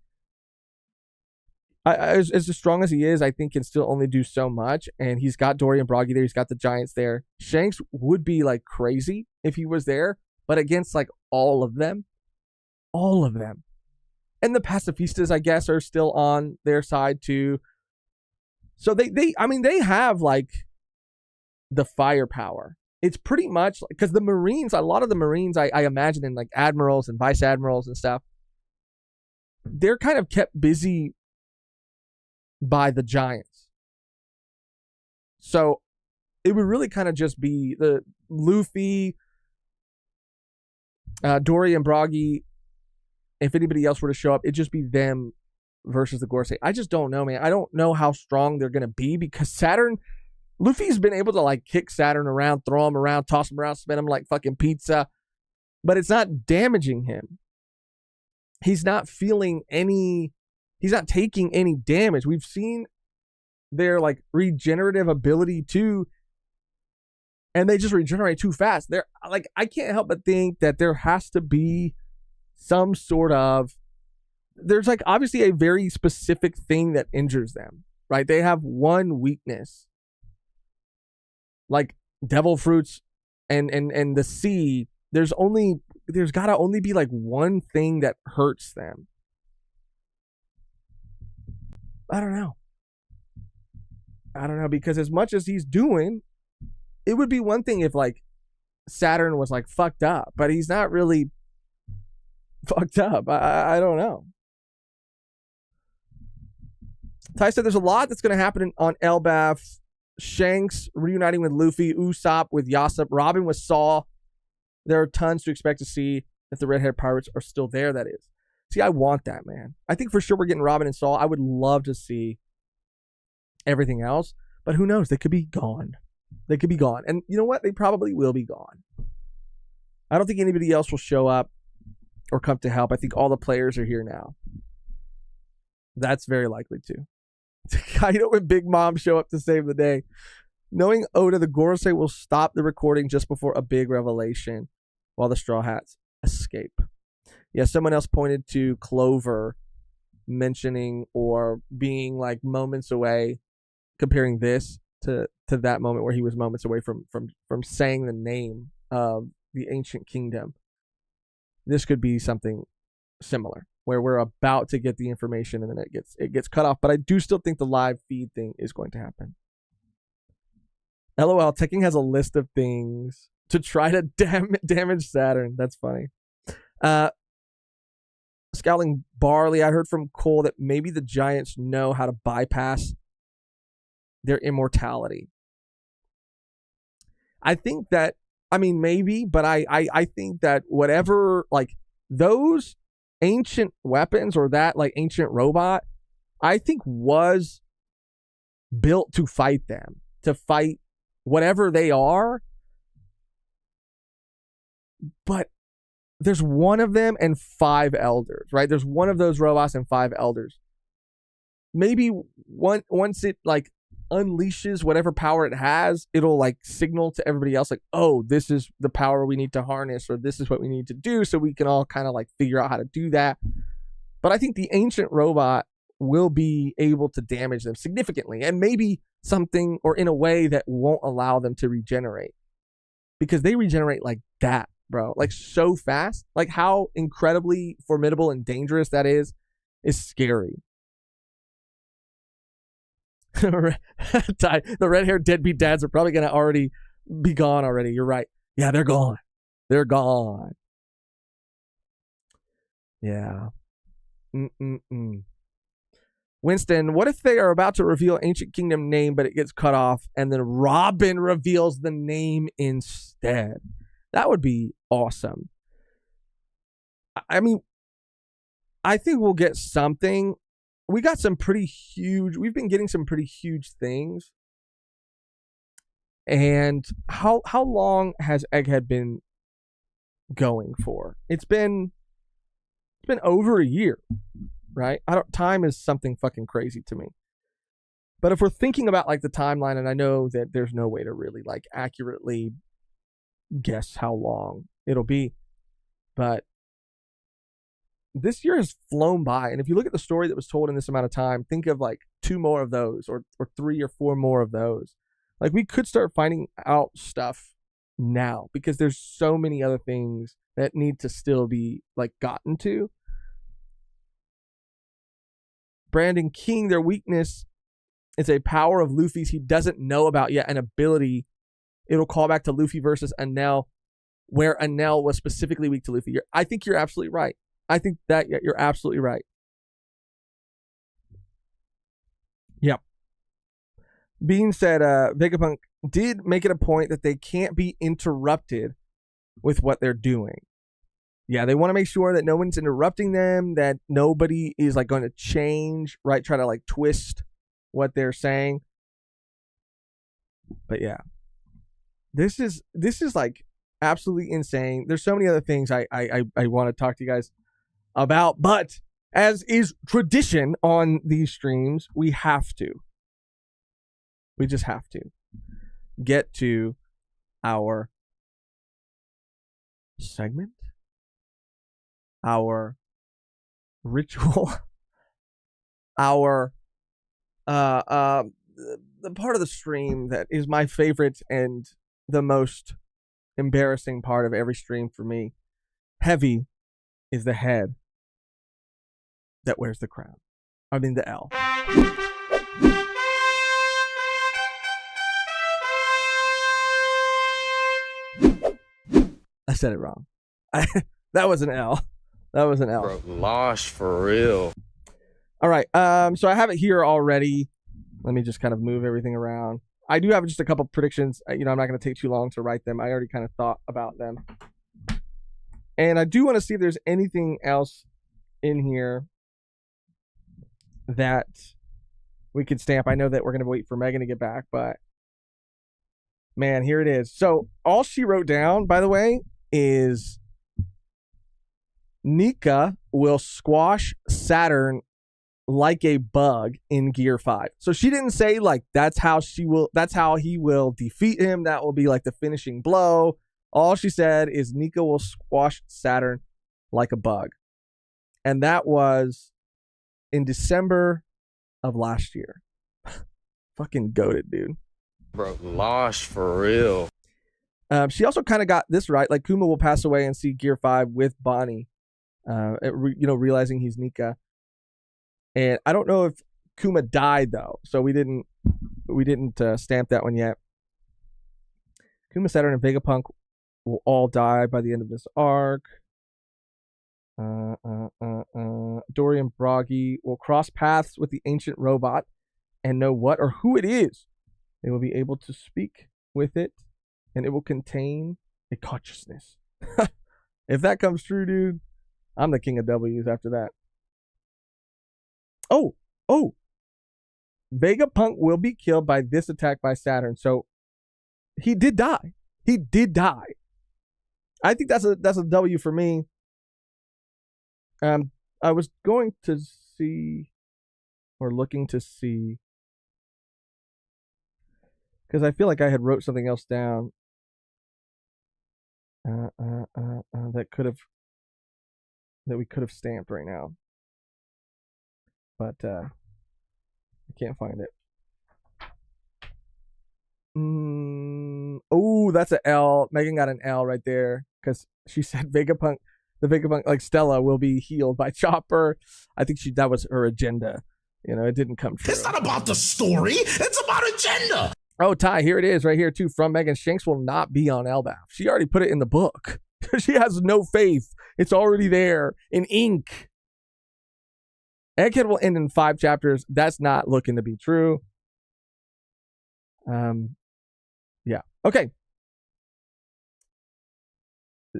as strong as he is, I think can still only do so much. And he's got Dory and Broggy there. He's got the Giants there. Shanks would be like crazy if he was there, but against like all of them. And the pacifistas, I guess, are still on their side too. So they have like the firepower. It's pretty much because the Marines, a lot of the Marines, I imagine, in like admirals and vice admirals and stuff, they're kind of kept busy by the Giants. So it would really kind of just be the Luffy, Dory and Broggy. If anybody else were to show up, it'd just be them versus the Gorosei. I just don't know, man. I don't know how strong they're going to be because Saturn, Luffy's been able to like kick Saturn around, throw him around, toss him around, spin him like fucking pizza, but it's not damaging him. He's not taking any damage. We've seen their like regenerative ability too, and they just regenerate too fast. They're like, I can't help but think that there has to be some sort of, there's like obviously a very specific thing that injures them, right? They have one weakness, like devil fruits and the sea. There's gotta only be like one thing that hurts them. I don't know because as much as he's doing, it would be one thing if like Saturn was like fucked up, but he's not really fucked up. I don't know. Ty said there's a lot that's going to happen on Elbaf. Shanks reuniting with Luffy, Usopp with Yasop, Robin with Saw. There are tons to expect to see if the Red-Haired Pirates are still there, that is. See, I want that, man. I think for sure we're getting Robin and Saw. I would love to see everything else, but who knows? They could be gone. And you know what? They probably will be gone. I don't think anybody else will show up or come to help. I think all the players are here now. That's very likely too. Kaido and Big Mom show up to save the day. Knowing Oda, the Gorosei will stop the recording just before a big revelation while the Straw Hats escape. Yeah, someone else pointed to Clover mentioning or being like moments away comparing this to that moment where he was moments away from saying the name of the ancient kingdom. This could be something similar where we're about to get the information and then it gets cut off. But I do still think the live feed thing is going to happen. LOL, Tekken has a list of things to try to damage Saturn. That's funny. Scowling Barley, I heard from Cole that maybe the Giants know how to bypass their immortality. I think that, I mean, maybe, but I think that whatever, like, those ancient weapons or that, like, ancient robot, I think was built to fight them, to fight whatever they are. But there's one of them and 5 elders, right? There's one of those robots and 5 elders. Maybe once it, like, unleashes whatever power it has, it'll, like, signal to everybody else, like, oh, this is the power we need to harness, or this is what we need to do, so we can all kind of, like, figure out how to do that. But I think the ancient robot will be able to damage them significantly, and maybe something or in a way that won't allow them to regenerate, because they regenerate like that, bro, like so fast. Like how incredibly formidable and dangerous that is scary. The red-haired deadbeat dads are probably going to already be gone already. You're right. Yeah, they're gone. They're gone. Yeah. Winston, what if they are about to reveal Ancient Kingdom name, but it gets cut off, and then Robin reveals the name instead? That would be awesome. I mean, I think we'll get something. We got some pretty huge, we've been getting some pretty huge things. And how long has Egghead been going for? It's been over a year, right? Time is something fucking crazy to me. But if we're thinking about like the timeline, and I know that there's no way to really like accurately guess how long it'll be, but this year has flown by. And if you look at the story that was told in this amount of time, think of like 2 more of those, or 3 or 4 more of those. Like we could start finding out stuff now, because there's so many other things that need to still be like gotten to. Brandon King, their weakness is a power of Luffy's he doesn't know about yet, an ability. It'll call back to Luffy versus Enel, where Enel was specifically weak to Luffy. I think you're absolutely right. I think that you're absolutely right. Yep. Being said, Vegapunk did make it a point that they can't be interrupted with what they're doing. Yeah, they want to make sure that no one's interrupting them, that nobody is like going to change, right? Try to like twist what they're saying. But yeah, this is like absolutely insane. There's so many other things I want to talk to you guys about, but as is tradition on these streams, we just have to get to our segment, our ritual, our the part of the stream that is my favorite and the most embarrassing part of every stream for me. Heavy is the head that wears the crown. I mean the L. I said it wrong. That was an L. That was an L. Bro, losh for real. All right. So I have it here already. Let me just kind of move everything around. I do have just a couple predictions. I'm not going to take too long to write them. I already kind of thought about them. And I do want to see if there's anything else in here that we could stamp. I know that we're going to wait for Megan to get back, but man, here it is. So all she wrote down, by the way, is Nika will squash Saturn like a bug in Gear 5. So she didn't say like that's how he will defeat him. That will be like the finishing blow. All she said is Nika will squash Saturn like a bug. And that was in December of last year. Fucking goated, dude. Bro, lost for real. She also kind of got this right. Like, Kuma will pass away and see Gear 5 with Bonnie, realizing he's Nika. And I don't know if Kuma died, though. So we didn't stamp that one yet. Kuma, Saturn, and Vegapunk will all die by the end of this arc. Dory and Bragi will cross paths with the ancient robot and know what or who it is. They will be able to speak with it, and it will contain a consciousness. If that comes true, dude, I'm the king of W's after that. Oh, Vegapunk will be killed by this attack by Saturn. So he did die. I think that's a W for me. I was going to see, or looking to see, because I feel like I had wrote something else down that we could have stamped right now, but I can't find it. Oh, that's an L. Megan got an L right there because she said the Vegapunk, like Stella, will be healed by Chopper. I think that was her agenda. It didn't come true. It's not about the story. It's about agenda. Oh, Ty, here it is right here too. From Megan, Shanks will not be on Elbaf. She already put it in the book. She has no faith. It's already there in ink. Egghead will end in 5 chapters. That's not looking to be true. Yeah. Okay.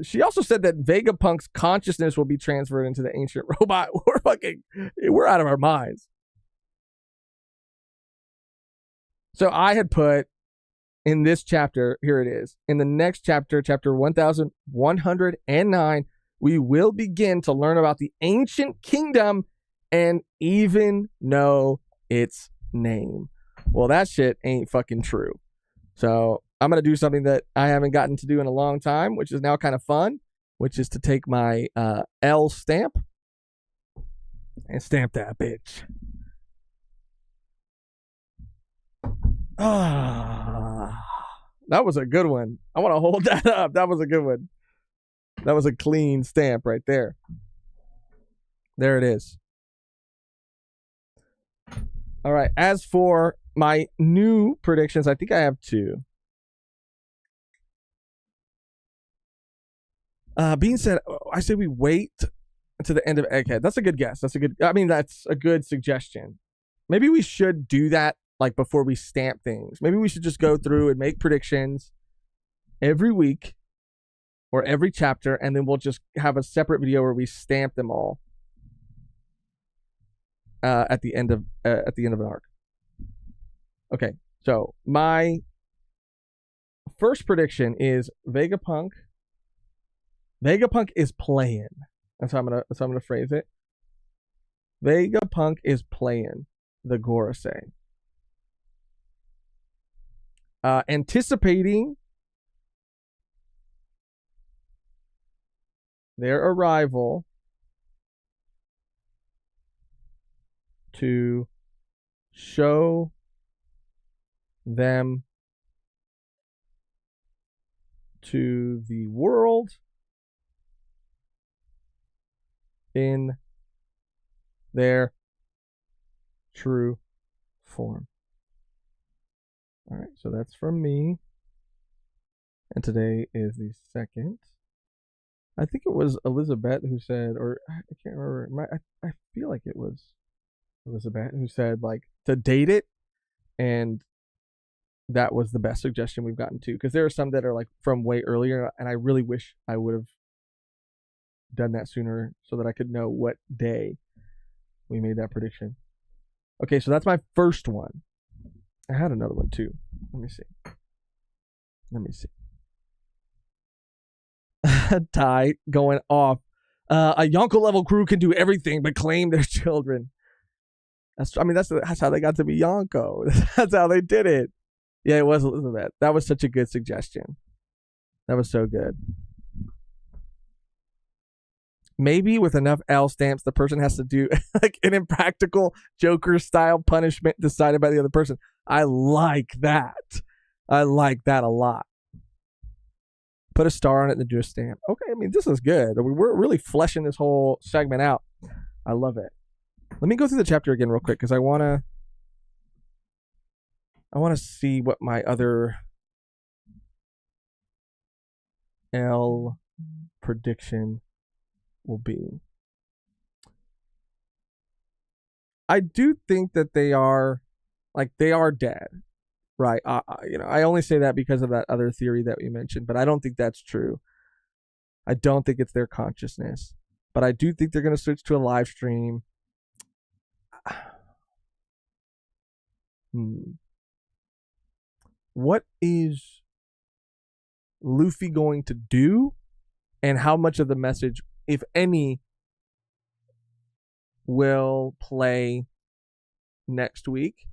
She also said that Vegapunk's consciousness will be transferred into the ancient robot. We're out of our minds. So I had put in this chapter, here it is. In the next chapter, chapter 1109, we will begin to learn about the ancient kingdom and even know its name. Well, that shit ain't fucking true. So I'm going to do something that I haven't gotten to do in a long time, which is now kind of fun, which is to take my L stamp and stamp that bitch. That was a good one. I want to hold that up. That was a good one. That was a clean stamp right there. There it is. All right. As for my new predictions, I think I have 2. Bean said, I say we wait to the end of Egghead. That's a good guess. That's a good suggestion. Maybe we should do that like before we stamp things. Maybe we should just go through and make predictions every week or every chapter, and then we'll just have a separate video where we stamp them all at the end of an arc. Okay, so my first prediction is Vegapunk. Vegapunk is playing. That's how I'm gonna phrase it. Vegapunk is playing the Gorosei. Anticipating their arrival to show them to the world in their true form. All right, so that's from me. And today is the 2nd. I think it was Elizabeth who said, or I can't remember. I feel like it was Elizabeth who said, like, to date it. And that was the best suggestion we've gotten to. Because there are some that are like from way earlier. And I really wish I would have done that sooner so that I could know what day we made that prediction. Okay, so that's my first one. I had another one too. Let me see. Ty going off. A Yonko level crew can do everything but claim their children. That's how they got to be Yonko. That's how they did it. Yeah, it was Elizabeth. That was such a good suggestion. That was so good. maybe with enough L stamps, the person has to do like an impractical Joker style punishment decided by the other person. I like that. I like that a lot. Put a star on it and then do a stamp. Okay, I mean, this is good. We're really fleshing this whole segment out. I love it. Let me go through the chapter again real quick because I want to see what my other L prediction will be. I do think that they are dead, right? I only say that because of that other theory that we mentioned, but I don't think that's true. I don't think it's their consciousness, but I do think they're going to switch to a live stream. What is Luffy going to do, and how much of the message, if any, will play next week?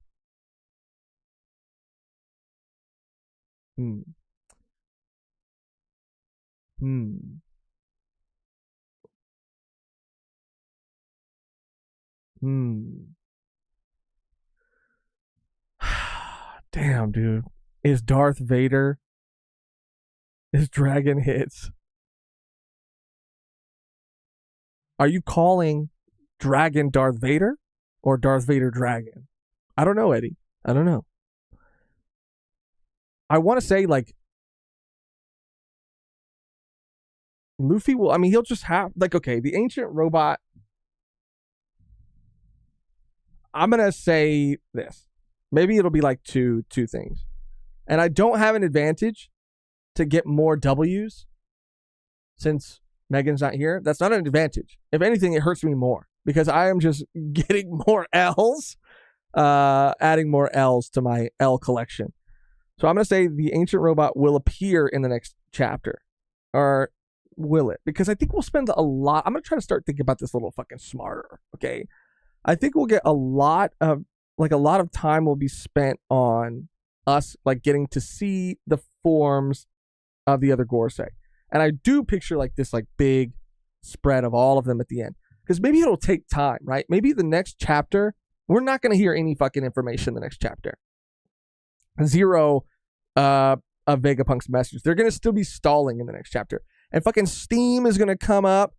Damn, dude. Is Darth Vader his dragon hits? Are you calling Dragon Darth Vader or Darth Vader Dragon? I don't know, Eddie. I don't know. I want to say, like, Luffy will, I mean, he'll just have, like, okay, the ancient robot. I'm going to say this. Maybe it'll be like two things. And I don't have an advantage to get more W's since Megan's not here. That's not an advantage. If anything, it hurts me more because I am just getting more L's, adding more L's to my L collection. So I'm going to say the ancient robot will appear in the next chapter. Or will it? Because I think we'll spend a lot. I'm going to try to start thinking about this a little fucking smarter. Okay. I think we'll get a lot of time will be spent on us, like, getting to see the forms of the other Gorosei. And I do picture like this, like, big spread of all of them at the end. Because maybe it'll take time, right? Maybe the next chapter, we're not going to hear any fucking information in the next chapter. Zero of Vegapunk's message. They're going to still be stalling in the next chapter. And fucking steam is going to come up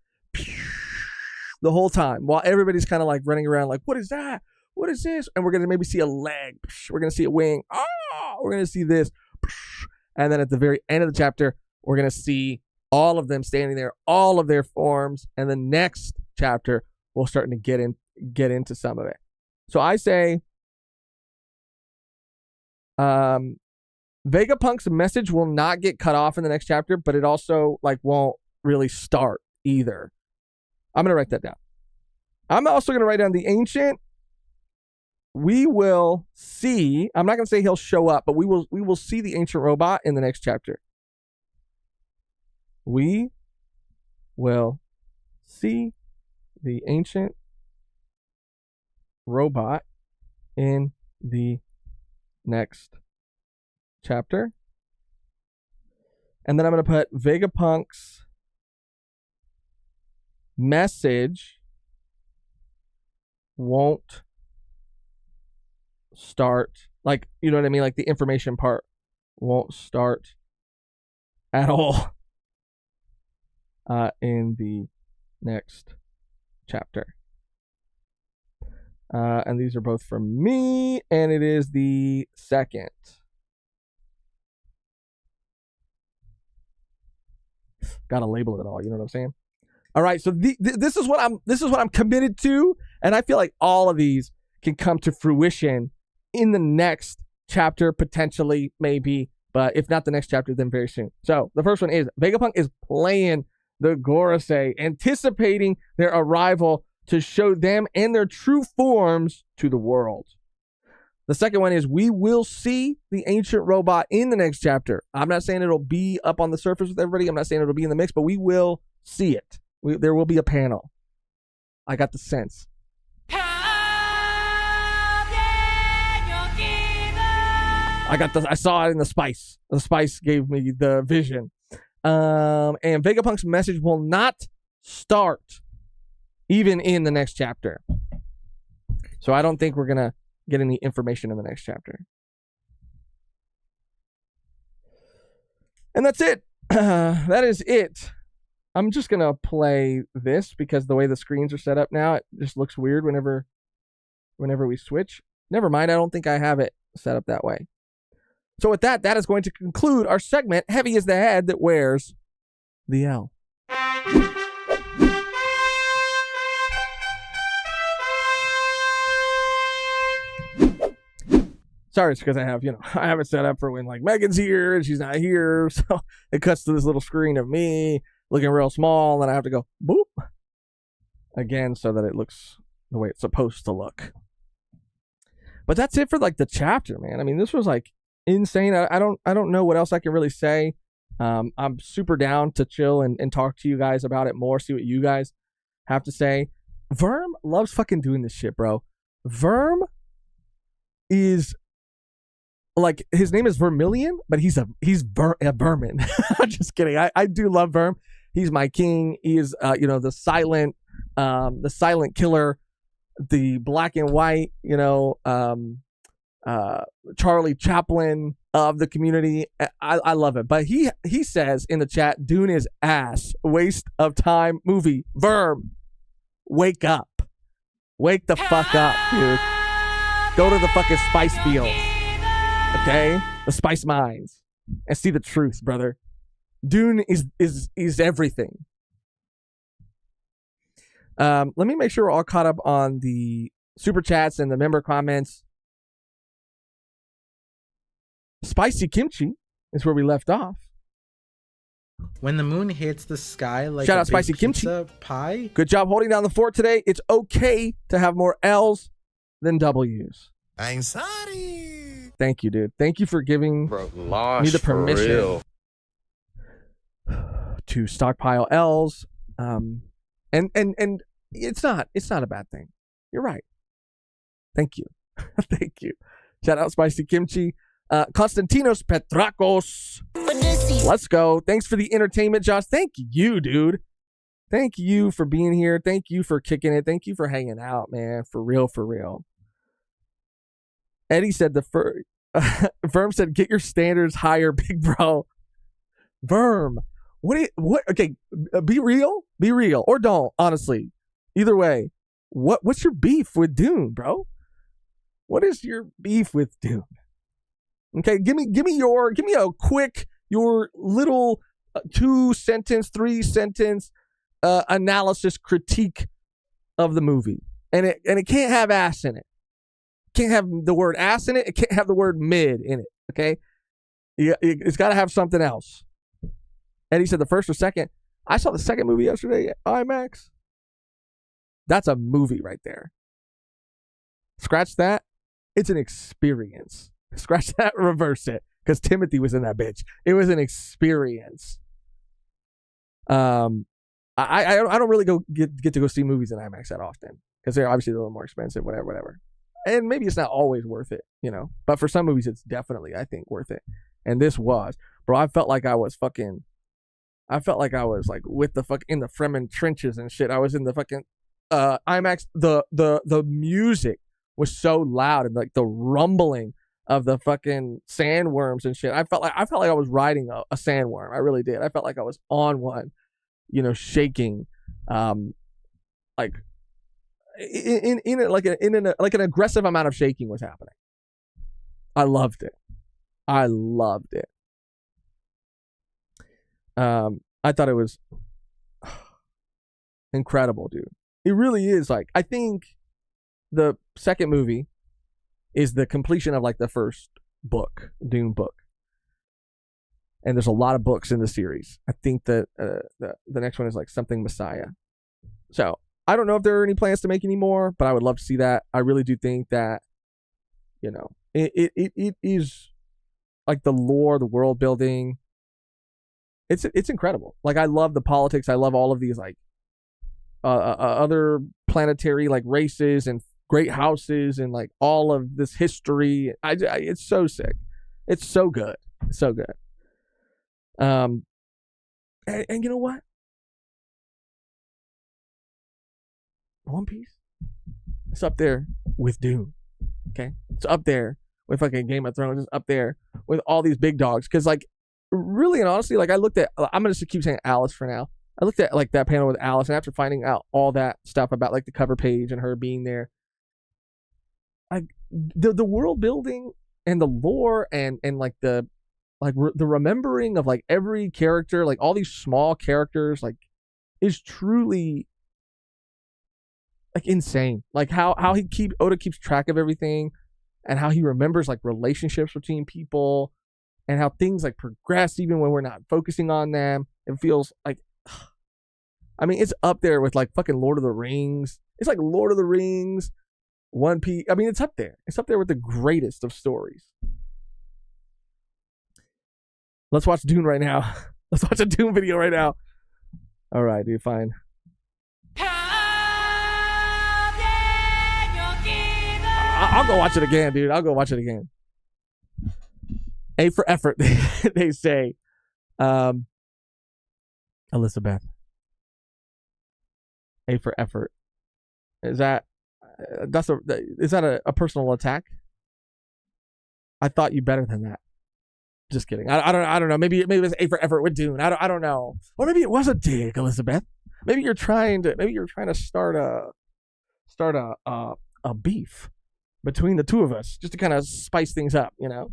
the whole time while everybody's kind of like running around like, what is that? What is this? And we're going to maybe see a leg. We're going to see a wing. We're going to see this. And then at the very end of the chapter, we're going to see all of them standing there, all of their forms. And the next chapter, we'll start to get into some of it. So I say Vegapunk's message will not get cut off in the next chapter, but it also like won't really start either. I'm going to write that down. I'm also going to write down the ancient. We will see. I'm not going to say he'll show up, but we will see the ancient robot in the next chapter. We will see the ancient robot in the next chapter. And then I'm going to put Vegapunk's message won't start, like, you know what I mean? Like the information part won't start at all in the next chapter. And these are both from me, and it is the second. Gotta label it all, you know what I'm saying? All right, so this is what I'm committed to, and I feel like all of these can come to fruition in the next chapter, potentially, maybe, but if not the next chapter, then very soon. So the first one is Vegapunk is playing the Gorosei, anticipating their arrival to show them and their true forms to the world. The second one is we will see the ancient robot in the next chapter. I'm not saying it'll be up on the surface with everybody. I'm not saying it'll be in the mix, but we will see it. There will be a panel. I got the sense. I saw it in the spice. The spice gave me the vision. And Vegapunk's message will not start even in the next chapter. So I don't think we're going to get any information in the next chapter. And that's it. That is it. I'm just going to play this because the way the screens are set up now, it just looks weird whenever we switch. Never mind. I don't think I have it set up that way. So with that, that is going to conclude our segment, Heavy is the Head That Wears the L. Sorry, it's because I have it set up for when like Megan's here and she's not here. So it cuts to this little screen of me looking real small, and I have to go boop again so that it looks the way it's supposed to look. But that's it for like the chapter, man. I mean, this was like insane. I don't know what else I can really say. I'm super down to chill and talk to you guys about it more, see what you guys have to say. Verm loves fucking doing this shit, bro. Verm is like, his name is Vermilion, but he's a vermin. I'm just kidding. I do love Verm. He's my king. He is the silent killer, the black and white, Charlie Chaplin of the community. I love it. But he says in the chat, Dune is ass, waste of time movie. Verm, wake up. Wake the fuck up, dude. Go to the fucking spice fields. Okay? The spice mines. And see the truth, brother. Dune is everything. Let me make sure we're all caught up on the super chats and the member comments. Spicy kimchi is where we left off. When the moon hits the sky like Shout a out big Spicy pizza Kimchi. pie. Good job holding down the fort today. It's okay to have more L's than W's. I'm sorry. Thank you, dude. Thank you for giving Bro, me lost the for permission real. to stockpile L's. And it's not a bad thing. You're right. Thank you. Thank you. Shout out Spicy Kimchi. Konstantinos Petrakos. Let's go. Thanks for the entertainment, Josh. Thank you, dude. Thank you for being here. Thank you for kicking it. Thank you for hanging out, man. For real, for real. Eddie said Verm said, get your standards higher, big bro. Verm. What? Okay, be real. Be real. Or don't, honestly. Either way. What's your beef with Dune, bro? What is your beef with Dune? Okay, give me a quick, your little 2-sentence, 3-sentence analysis critique of the movie. And it can't have ass in it. Can't have the word ass in it. It can't have the word mid in it. Okay, it's got to have something else. And he said the first or second. I saw the second movie yesterday at IMAX. That's a movie right there. Scratch that. It's an experience. Scratch that, reverse it. Because Timothy was in that bitch. It was an experience. I don't really get to go see movies in IMAX that often. Because they're obviously a little more expensive, whatever. And maybe it's not always worth it, But for some movies, it's definitely, I think, worth it. And this was. Bro, I felt like I was like with the fuck in the Fremen trenches and shit. I was in the fucking IMAX. The music was so loud, and like the rumbling of the fucking sandworms and shit. I felt like I was riding a sandworm. I really did. I felt like I was on one, shaking, like in an aggressive amount of shaking was happening. I loved it. I thought it was incredible, dude. It really is. Like, I think the second movie is the completion of like the first book, Dune book. And there's a lot of books in the series. I think that the next one is like something Messiah. So I don't know if there are any plans to make any more, but I would love to see that. I really do think that, it is like the lore, the world building. It's incredible. Like, I love the politics. I love all of these like other planetary like races and great houses and like all of this history. It's so sick. It's so good. It's so good. And you know what? One Piece, it's up there with Dune. Okay, it's up there with fucking Game of Thrones. It's up there with all these big dogs. Because like, really and honestly, like I looked at, I'm gonna just keep saying Alice for now. I looked at like that panel with Alice, and after finding out all that stuff about like the cover page and her being there, like the world building and the lore and like the remembering of like every character, like all these small characters, like is truly like insane. Like how Oda keeps track of everything, and how he remembers like relationships between people, and how things like progress even when we're not focusing on them. It feels like, I mean, it's up there with like fucking Lord of the Rings. It's like Lord of the Rings, One Piece. I mean, it's up there. It's up there with the greatest of stories. Let's watch Dune right now. Let's watch a Dune video right now. All right, dude, fine. I'll go watch it again, dude. I'll go watch it again. A for effort, they say. Elizabeth. A for effort. Is that a personal attack? I thought you better than that. Just kidding. I don't know. Maybe it was A for effort with Dune. I don't know. Or maybe it was a dig, Elizabeth. Maybe you're trying to start a beef between the two of us, just to kind of spice things up, you know.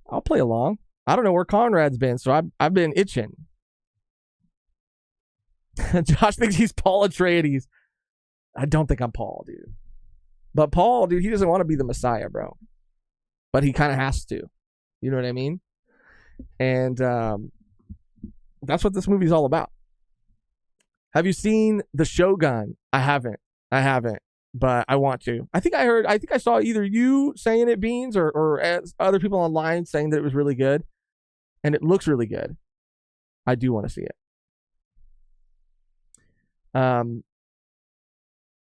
I'll play along. I don't know where Conrad's been, so I've been itching. Josh thinks he's Paul Atreides. I don't think I'm Paul, dude. But Paul, dude, he doesn't want to be the Messiah, bro. But he kind of has to. You know what I mean? And that's what this movie's all about. Have you seen The Shogun? I haven't. But I want to. I think I saw either you saying it, Beans, or other people online saying that it was really good. And it looks really good. I do want to see it.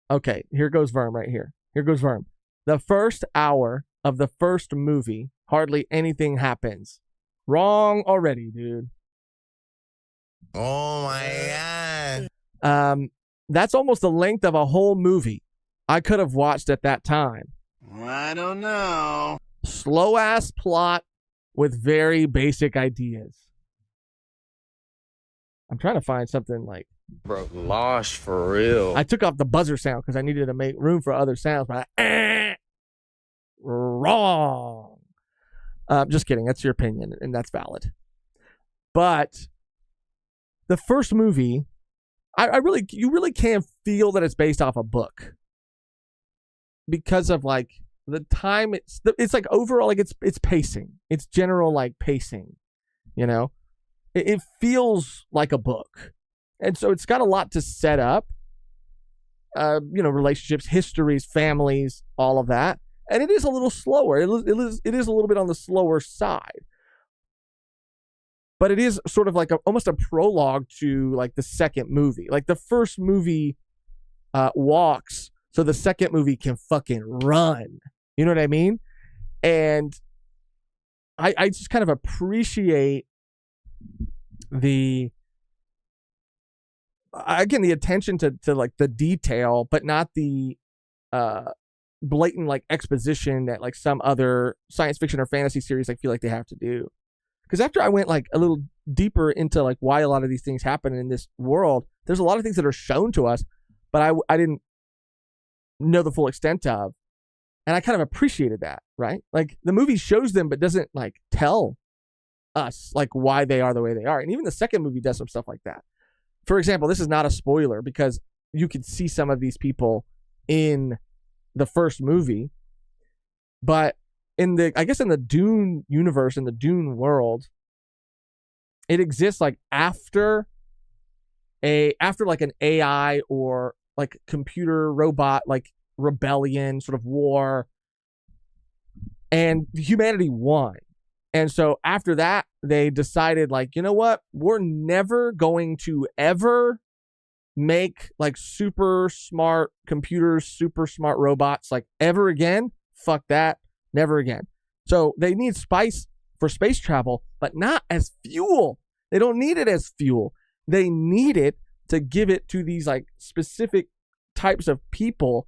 Okay, here goes Verm right here. Here goes Verm. The first hour of the first movie, hardly anything happens. Wrong already, dude. Oh my god. That's almost the length of a whole movie I could have watched at that time. I don't know. Slow ass plot with very basic ideas. I'm trying to find something like, Bro, lost for real. I took off the buzzer sound because I needed to make room for other sounds, but wrong. Just kidding. That's your opinion, and that's valid. But the first movie, you really can feel that it's based off a book because of like the time. It's like overall, like it's pacing. It's general like pacing. You know, it feels like a book. And so it's got a lot to set up, relationships, histories, families, all of that. And it is a little slower. It is a little bit on the slower side. But it is sort of like almost a prologue to like the second movie. Like the first movie walks so the second movie can fucking run. You know what I mean? And I just kind of appreciate the attention to like the detail, but not the blatant like exposition that like some other science fiction or fantasy series I feel like they have to do. Because after I went like a little deeper into like why a lot of these things happen in this world, there's a lot of things that are shown to us, but I didn't know the full extent of, and I kind of appreciated that, right? Like the movie shows them, but doesn't like tell us like why they are the way they are. And even the second movie does some stuff like that. For example, this is not a spoiler because you could see some of these people in the first movie, but in the Dune universe, in the Dune world, it exists like after like an AI or like computer robot like rebellion sort of war, and humanity won. And so after that, they decided like, you know what? We're never going to ever make like super smart computers, super smart robots like ever again. Fuck that. Never again. So they need spice for space travel, but not as fuel. They don't need it as fuel. They need it to give it to these like specific types of people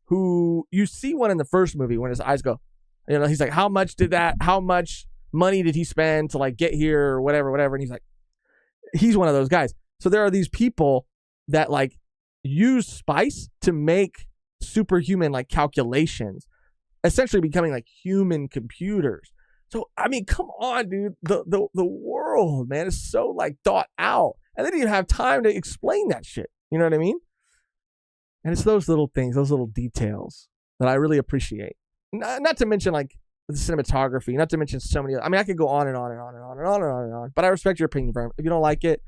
who you see one in the first movie when his eyes go, he's like, how much money did he spend to like get here or whatever. And he's like, he's one of those guys. So there are these people that like use spice to make superhuman like calculations, essentially becoming like human computers. So, I mean, come on, dude. The world, man, is so like thought out. And they didn't even have time to explain that shit. You know what I mean? And it's those little things, those little details that I really appreciate. Not to mention like the cinematography, not to mention so many. I mean, I could go on and on and on and on and on and on and on. But I respect your opinion, Vern. If you don't like it,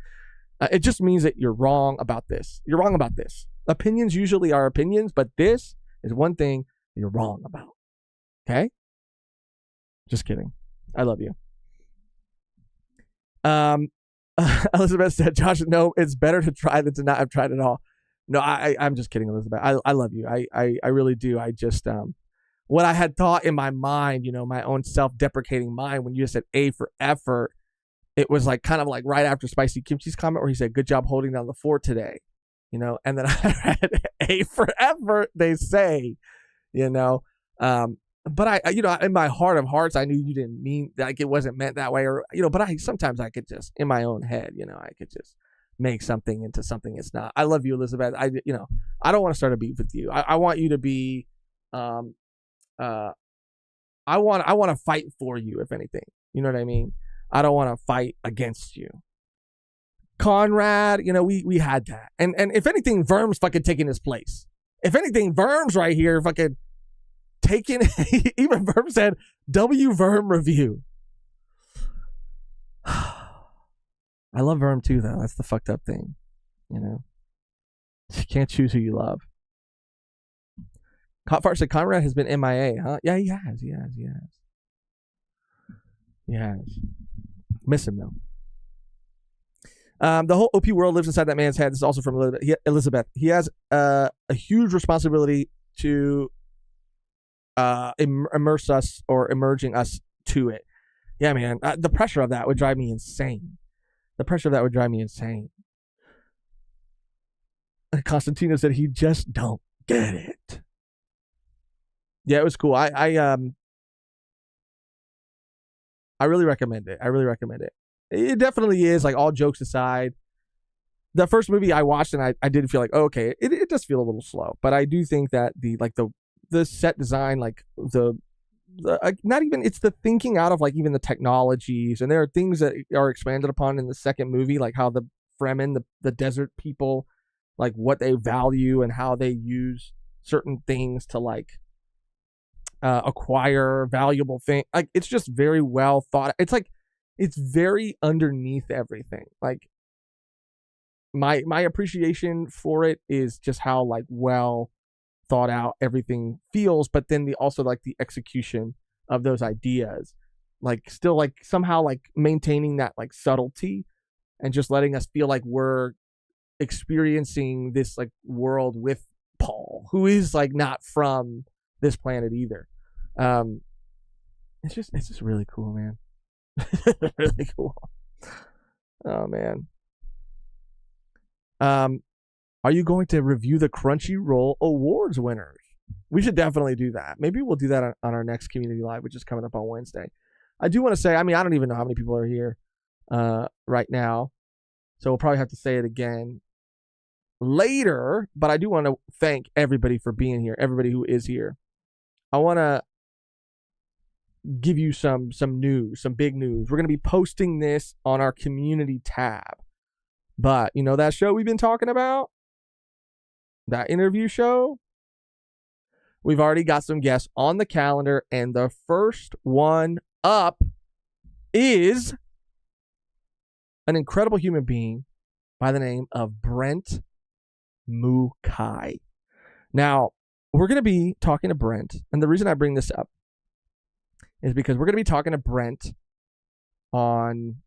it just means that you're wrong about this. You're wrong about this. Opinions usually are opinions, but this is one thing you're wrong about. Okay? Just kidding. I love you. Elizabeth said, Josh, no, it's better to try than to not have tried at all. No, I'm just kidding, Elizabeth. I love you. I really do. I just, what I had thought in my mind, my own self-deprecating mind, when you just said A for effort, it was like kind of like right after Spicy Kimchi's comment where he said, good job holding down the fort today, and then I read A for effort, they say, but I, in my heart of hearts, I knew you didn't mean like it wasn't meant that way, or but sometimes I could just in my own head, I could just make something into something it's not. I love you, Elizabeth. I don't want to start a beef with you. I want you to be, I want to fight for you, if anything. You know what I mean? I don't want to fight against you. Conrad, we had that, and if anything, Verm's fucking taking his place. If anything, Verm's right here, fucking. Taken, even Verm said, W Verm review. I love Verm too, though. That's the fucked up thing. You can't choose who you love. Fart said Conrad has been MIA, huh? Yeah, he has. He has. Miss him, though. The whole OP world lives inside that man's head. This is also from Elizabeth. He has a huge responsibility to immerse us or emerging us to it. Yeah, man. The pressure of that would drive me insane. Constantino said he just don't get it. Yeah, it was cool. I really recommend it. It definitely is, like, all jokes aside. The first movie I watched and I did feel like, okay, it does feel a little slow, but I do think that the set design, like not even, it's the thinking out of like even the technologies, and there are things that are expanded upon in the second movie, like how the Fremen, the desert people, like what they value and how they use certain things to like acquire valuable things. Like it's just very well thought. It's like it's very underneath everything. Like my appreciation for it is just how like well thought out everything feels, but then also like the execution of those ideas, like still like somehow like maintaining that like subtlety and just letting us feel like we're experiencing this like world with Paul, who is like not from this planet either. It's just really cool, man. Really cool. Oh man. Are you going to review the Crunchyroll Awards winners? We should definitely do that. Maybe we'll do that on our next community live, which is coming up on Wednesday. I do want to say, I don't even know how many people are here right now, so we'll probably have to say it again later, but I do want to thank everybody for being here, everybody who is here. I want to give you some news, some big news. We're going to be posting this on our community tab, but that show we've been talking about, that interview show, we've already got some guests on the calendar, and the first one up is an incredible human being by the name of Brent Mukai. Now, we're going to be talking to Brent, and the reason I bring this up is because we're going to be talking to Brent on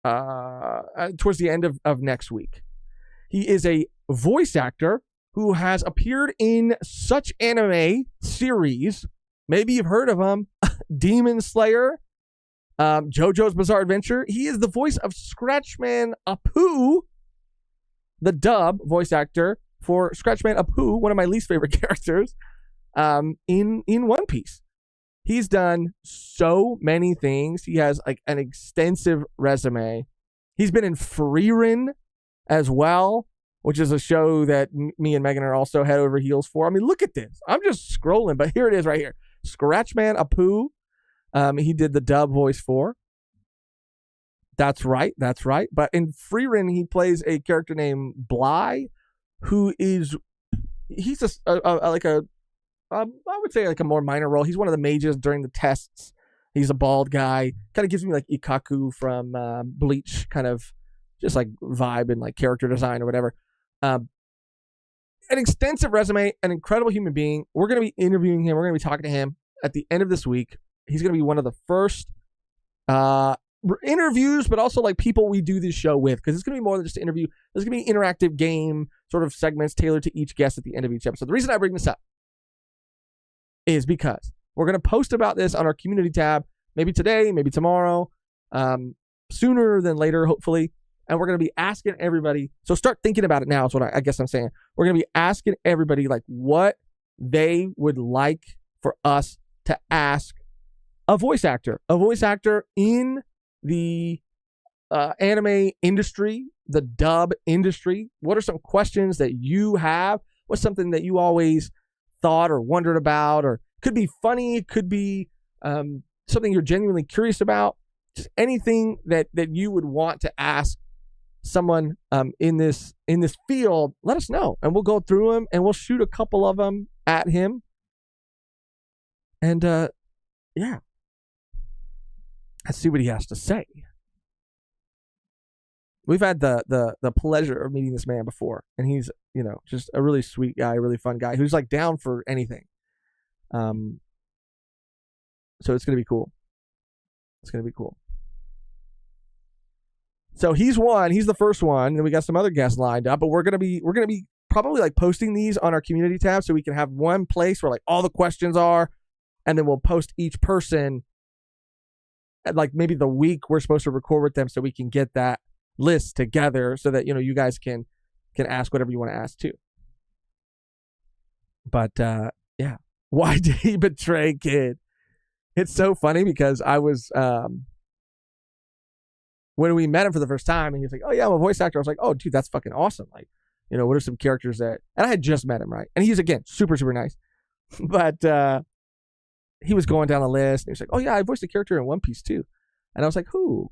towards the end of next week. He is a voice actor who has appeared in such anime series. Maybe you've heard of him. Demon Slayer, JoJo's Bizarre Adventure. He is the voice of Scratchman Apu, the dub voice actor for Scratchman Apu, one of my least favorite characters, in One Piece. He's done so many things. He has like an extensive resume. He's been in Frieren as well, which is a show that me and Megan are also head over heels for. I mean, look at this. I'm just scrolling, but here it is right here. Scratchman Apu. He did the dub voice for. That's right. But in Frieren, he plays a character named Bly, who is, he's I would say like a more minor role. He's one of the mages during the tests. He's a bald guy. Kind of gives me like Ikaku from Bleach, kind of just like vibe and like character design or whatever. An extensive resume, an incredible human being. We're going to be interviewing him. We're going to be talking to him at the end of this week. He's going to be one of the first interviews, but also like people we do this show with, because it's going to be more than just an interview. There's going to be interactive game sort of segments tailored to each guest at the end of each episode. The reason I bring this up is because we're going to post about this on our community tab, maybe today, maybe tomorrow, sooner than later, hopefully. And we're going to be asking everybody. So start thinking about it now is what I guess I'm saying. We're going to be asking everybody like what they would like for us to ask a voice actor in the anime industry, the dub industry. What are some questions that you have? What's something that you always thought or wondered about, or could be funny, it could be something you're genuinely curious about, just anything that you would want to ask someone in this field. Let us know, and we'll go through them, and we'll shoot a couple of them at him, and yeah, let's see what he has to say. We've had the pleasure of meeting this man before, and he's, you know, just a really sweet guy, really fun guy who's like down for anything. So it's gonna be cool. So he's the first one, and we got some other guests lined up, but we're gonna be probably like posting these on our community tab so we can have one place where like all the questions are, and then we'll post each person at like maybe the week we're supposed to record with them, so we can get that list together so that, you know, you guys can ask whatever you want to ask too. But yeah, why did he betray Kid? It's so funny because I was when we met him for the first time, and he was like, "Oh yeah, I'm a voice actor." I was like, "Oh dude, that's fucking awesome!" Like, you know, what are some characters that? And I had just met him, right? And he's again super nice, but he was going down the list, and he was like, "Oh yeah, I voiced a character in One Piece too," and I was like, "Who?"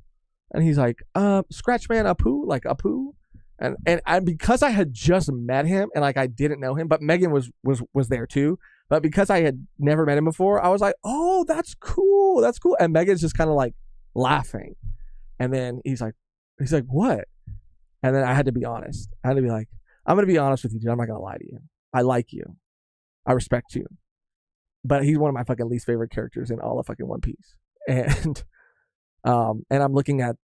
And he's like, Scratchman Apu, like Apu. And because I had just met him and like I didn't know him, but Megan was there too. But because I had never met him before, I was like, "Oh, that's cool. That's cool." And Megan's just kind of like laughing. And then he's like, "What?" And then I had to be honest. I had to be like, "I'm going to be honest with you, dude. I'm not going to lie to you. I like you. I respect you. But he's one of my fucking least favorite characters in all of fucking One Piece." And I'm looking at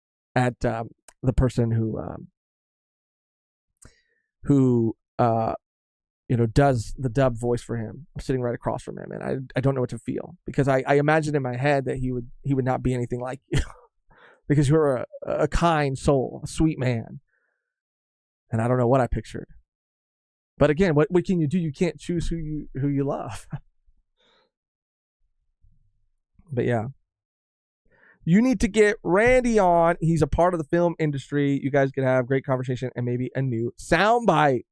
the person who you know, does the dub voice for him. I'm sitting right across from him, and I don't know what to feel, because I imagine in my head that he would not be anything like you, because you're a kind soul, a sweet man, and I don't know what I pictured. But again, what can you do? You can't choose who you love. But yeah. You need to get Randy on. He's a part of the film industry. You guys could have great conversation and maybe a new soundbite.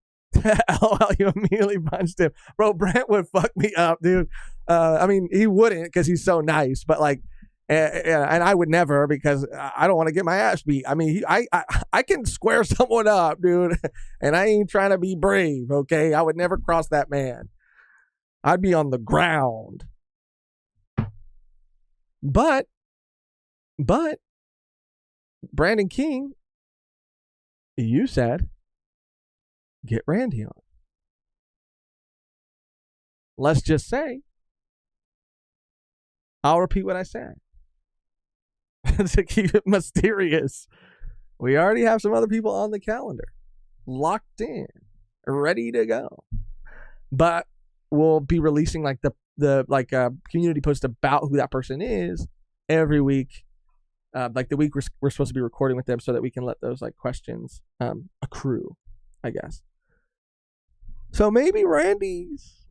LOL, you immediately punched him. Bro, Brent would fuck me up, dude. I mean, he wouldn't because he's so nice, but like, and I would never, because I don't want to get my ass beat. I mean, I can square someone up, dude, and I ain't trying to be brave, okay? I would never cross that man. I'd be on the ground. But Brandon King, you said, get Randy on. Let's just say, I'll repeat what I said to keep it mysterious. We already have some other people on the calendar, locked in, ready to go. But we'll be releasing like the community post about who that person is every week. Like the week we're supposed to be recording with them, so that we can let those like questions accrue, I guess. So maybe Randy's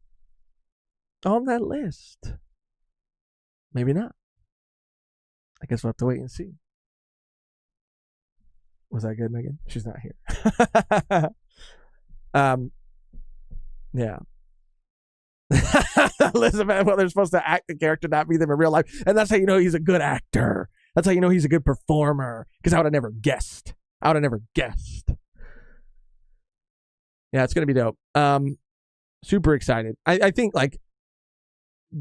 on that list. Maybe not. I guess we'll have to wait and see. Was that good, Megan? She's not here. Yeah. Elizabeth, well, they're supposed to act the character, not be them in real life. And that's how you know he's a good actor. That's how you know he's a good performer. Because I would have never guessed. Yeah, it's going to be dope. Super excited. I think, like,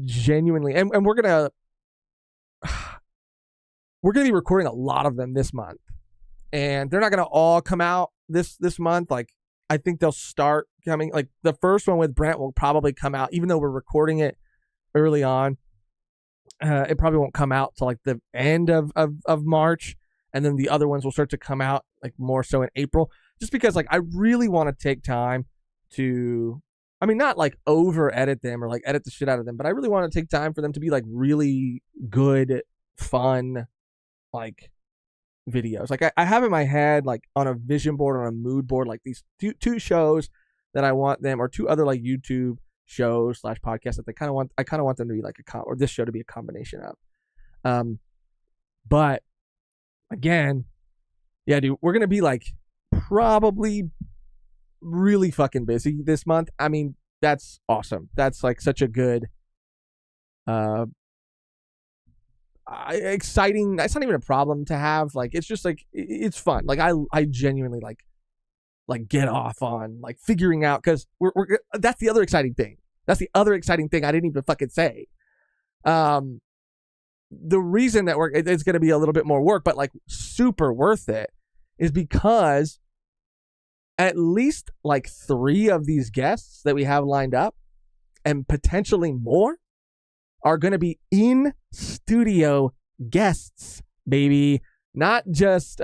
genuinely, and we're going to be recording a lot of them this month. And they're not going to all come out this month. Like, I think they'll start coming. Like, the first one with Brent will probably come out, even though we're recording it early on. It probably won't come out till like the end of March. And then the other ones will start to come out like more so in April. Just because, like, I really want to take time to, I mean, not like over edit them or like edit the shit out of them, but I really want to take time for them to be like really good, fun, like, videos. Like, I have in my head, like, on a vision board, on a mood board, like these two shows that I want them, or two other like YouTube shows / podcasts that I kind of want them to be like or this show to be a combination of. But again, yeah, dude, we're gonna be like probably really fucking busy this month. I mean, that's awesome. That's like such a good exciting. It's not even a problem to have. Like, it's just like, it's fun. Like, I genuinely like get off on like figuring out, because we're that's the other exciting thing. That's the other exciting thing I didn't even fucking say. The reason that it's going to be a little bit more work, but like super worth it, is because at least like 3 of these guests that we have lined up, and potentially more, are going to be in studio guests, baby. Not just,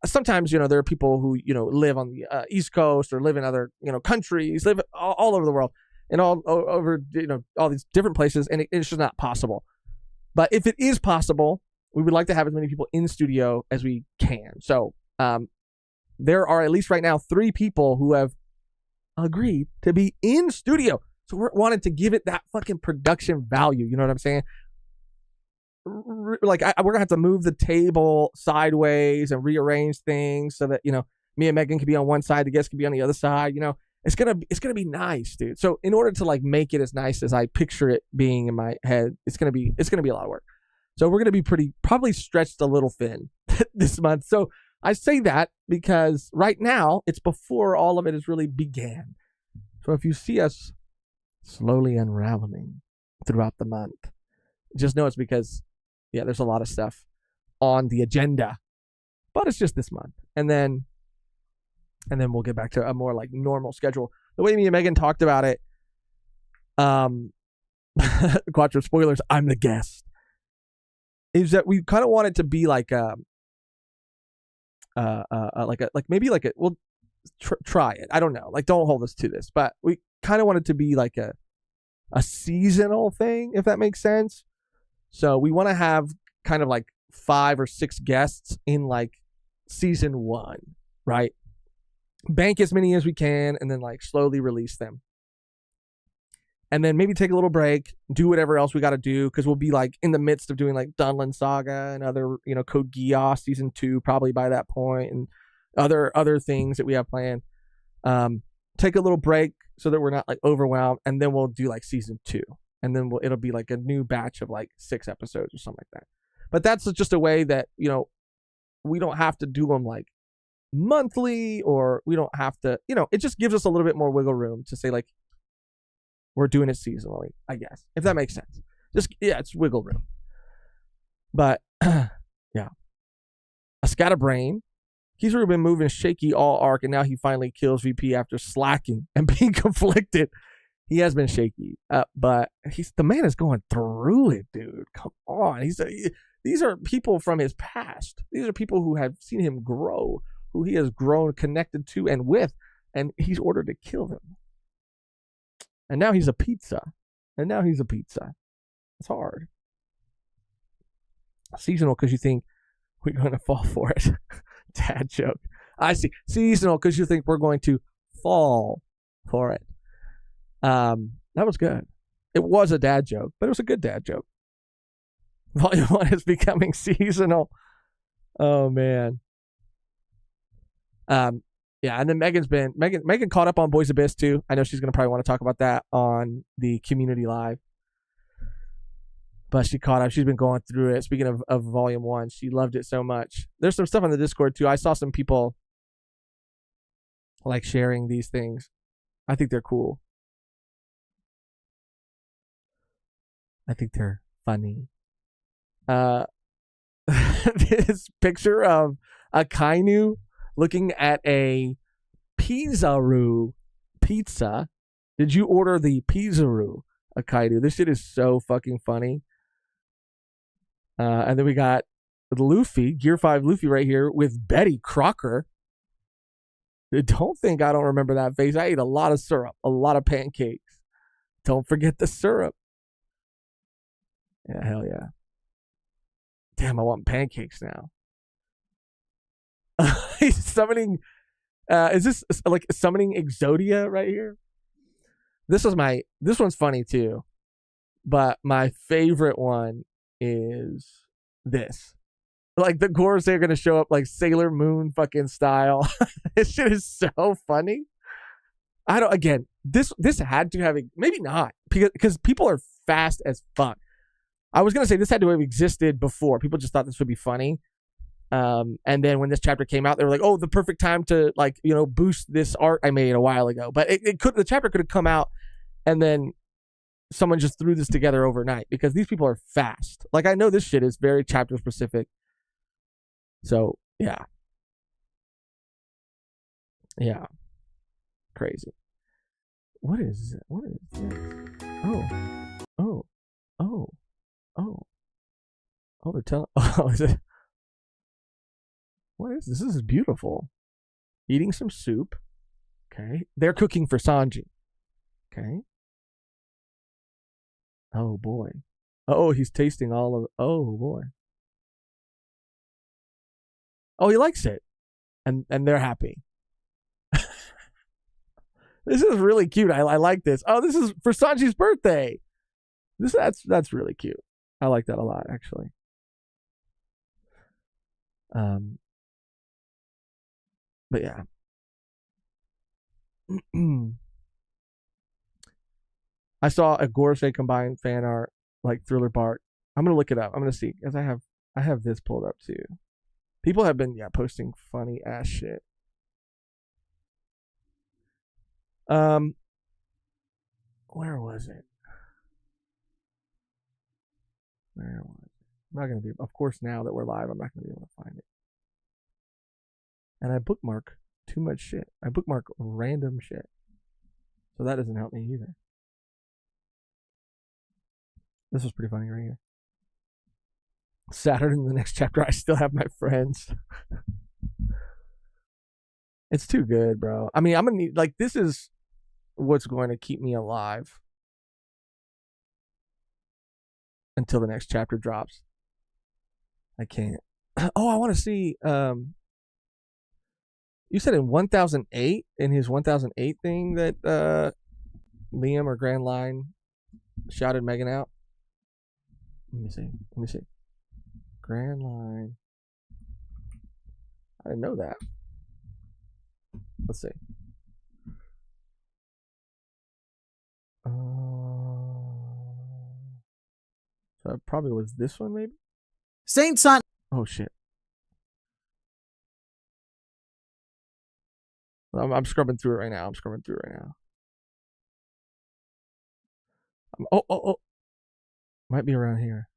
sometimes, there are people who, live on the East Coast or live in other, countries, live all over the world, and all over, all these different places. And it's just not possible. But if it is possible, we would like to have as many people in studio as we can. So there are at least right now 3 people who have agreed to be in studio. So we're wanting to give it that fucking production value. You know what I'm saying? Like, we're going to have to move the table sideways and rearrange things so that, me and Megan can be on one side, the guests can be on the other side. It's going to be nice, dude. So in order to like make it as nice as I picture it being in my head, it's going to be a lot of work. So we're going to be probably stretched a little thin this month. So I say that because right now it's before all of it has really began. So if you see us slowly unraveling throughout the month, just know it's because, yeah, there's a lot of stuff on the agenda, but it's just this month. And then we'll get back to a more like normal schedule. The way me and Megan talked about it, Quattro spoilers, I'm the guest, is that we kind of want it to be like we'll try it. I don't know. Like, don't hold us to this, but we kind of want it to be like a seasonal thing, if that makes sense. So we want to have kind of like 5 or 6 guests in like season 1, right? Bank as many as we can, and then like slowly release them. And then maybe take a little break, do whatever else we got to do, because we'll be like in the midst of doing like Dunland Saga and other, Code Geass season 2 probably by that point, and other things that we have planned. Take a little break so that we're not like overwhelmed, and then we'll do like season 2, and then it'll be like a new batch of like 6 episodes or something like that. But that's just a way that, we don't have to do them like monthly, or we don't have to, it just gives us a little bit more wiggle room to say like, we're doing it seasonally, I guess, if that makes sense. Just, yeah, it's wiggle room. But yeah, a scatterbrain. Kizaru been moving shaky all arc, and now he finally kills VP after slacking and being conflicted. He has been shaky, but the man is going through it, dude. Come on, these are people from his past. These are people who have seen him grow, who he has grown connected to and with, and he's ordered to kill them. And now he's a pizza. It's hard. Seasonal because you think we're going to fall for it. Dad joke. I see. Seasonal because you think we're going to fall for it. That was good. It was a dad joke, but it was a good dad joke. Volume 1 is becoming seasonal. Oh man. Yeah, and then Megan caught up on Boys Abyss too. I know she's gonna probably want to talk about that on the community live. But she caught up. She's been going through it. Speaking of Volume 1, she loved it so much. There's some stuff on the Discord too. I saw some people like sharing these things. I think they're cool. I think they're funny. This picture of a Kainu looking at a Kizaru pizza. Did you order the Kizaru Akainu? This shit is so fucking funny. And then we got Luffy, Gear 5 Luffy right here with Betty Crocker. Don't think I don't remember that face. I ate a lot of syrup, a lot of pancakes. Don't forget the syrup. Yeah, hell yeah. Damn, I want pancakes now. He's summoning. Is this like summoning Exodia right here? This one's funny too, but my favorite one is this. Like the Gorosei are gonna show up like Sailor Moon fucking style. This shit is so funny. This had to have, maybe not, because people are fast as fuck. I was gonna say this had to have existed before. People just thought this would be funny. And then when this chapter came out, they were like, "Oh, the perfect time to boost this art I made a while ago." But the chapter could have come out, and then someone just threw this together overnight because these people are fast. Like I know this shit is very chapter specific. So yeah, crazy. What is it? What is this? Oh, they're telling. Oh, is it? What is this? This is beautiful. Eating some soup. Okay. They're cooking for Sanji. Okay. Oh, boy. Oh, he's tasting all of it. Oh, boy. Oh, he likes it. And they're happy. This is really cute. I like this. Oh, this is for Sanji's birthday. That's really cute. I like that a lot, actually. But yeah. I saw a Gorosei combined fan art like Thriller Bark. I'm gonna look it up. I'm gonna see, because I have this pulled up too. People have been posting funny ass shit. Where was it? I'm not gonna be. Of course, now that we're live, I'm not gonna be able to find it. And I bookmark too much shit. I bookmark random shit. So that doesn't help me either. This was pretty funny right here. Saturn in the next chapter, I still have my friends. It's too good, bro. I mean, I'm gonna need, like, this is what's going to keep me alive until the next chapter drops. I can't. Oh, I want to see. You said in 1008, in his 1008 thing, that Liam or Grand Line shouted Megan out. Let me see. Grand Line. I didn't know that. Let's see. So it probably was this one, maybe? Saint Son. Oh, shit. I'm scrubbing through it right now. Oh. Might be around here.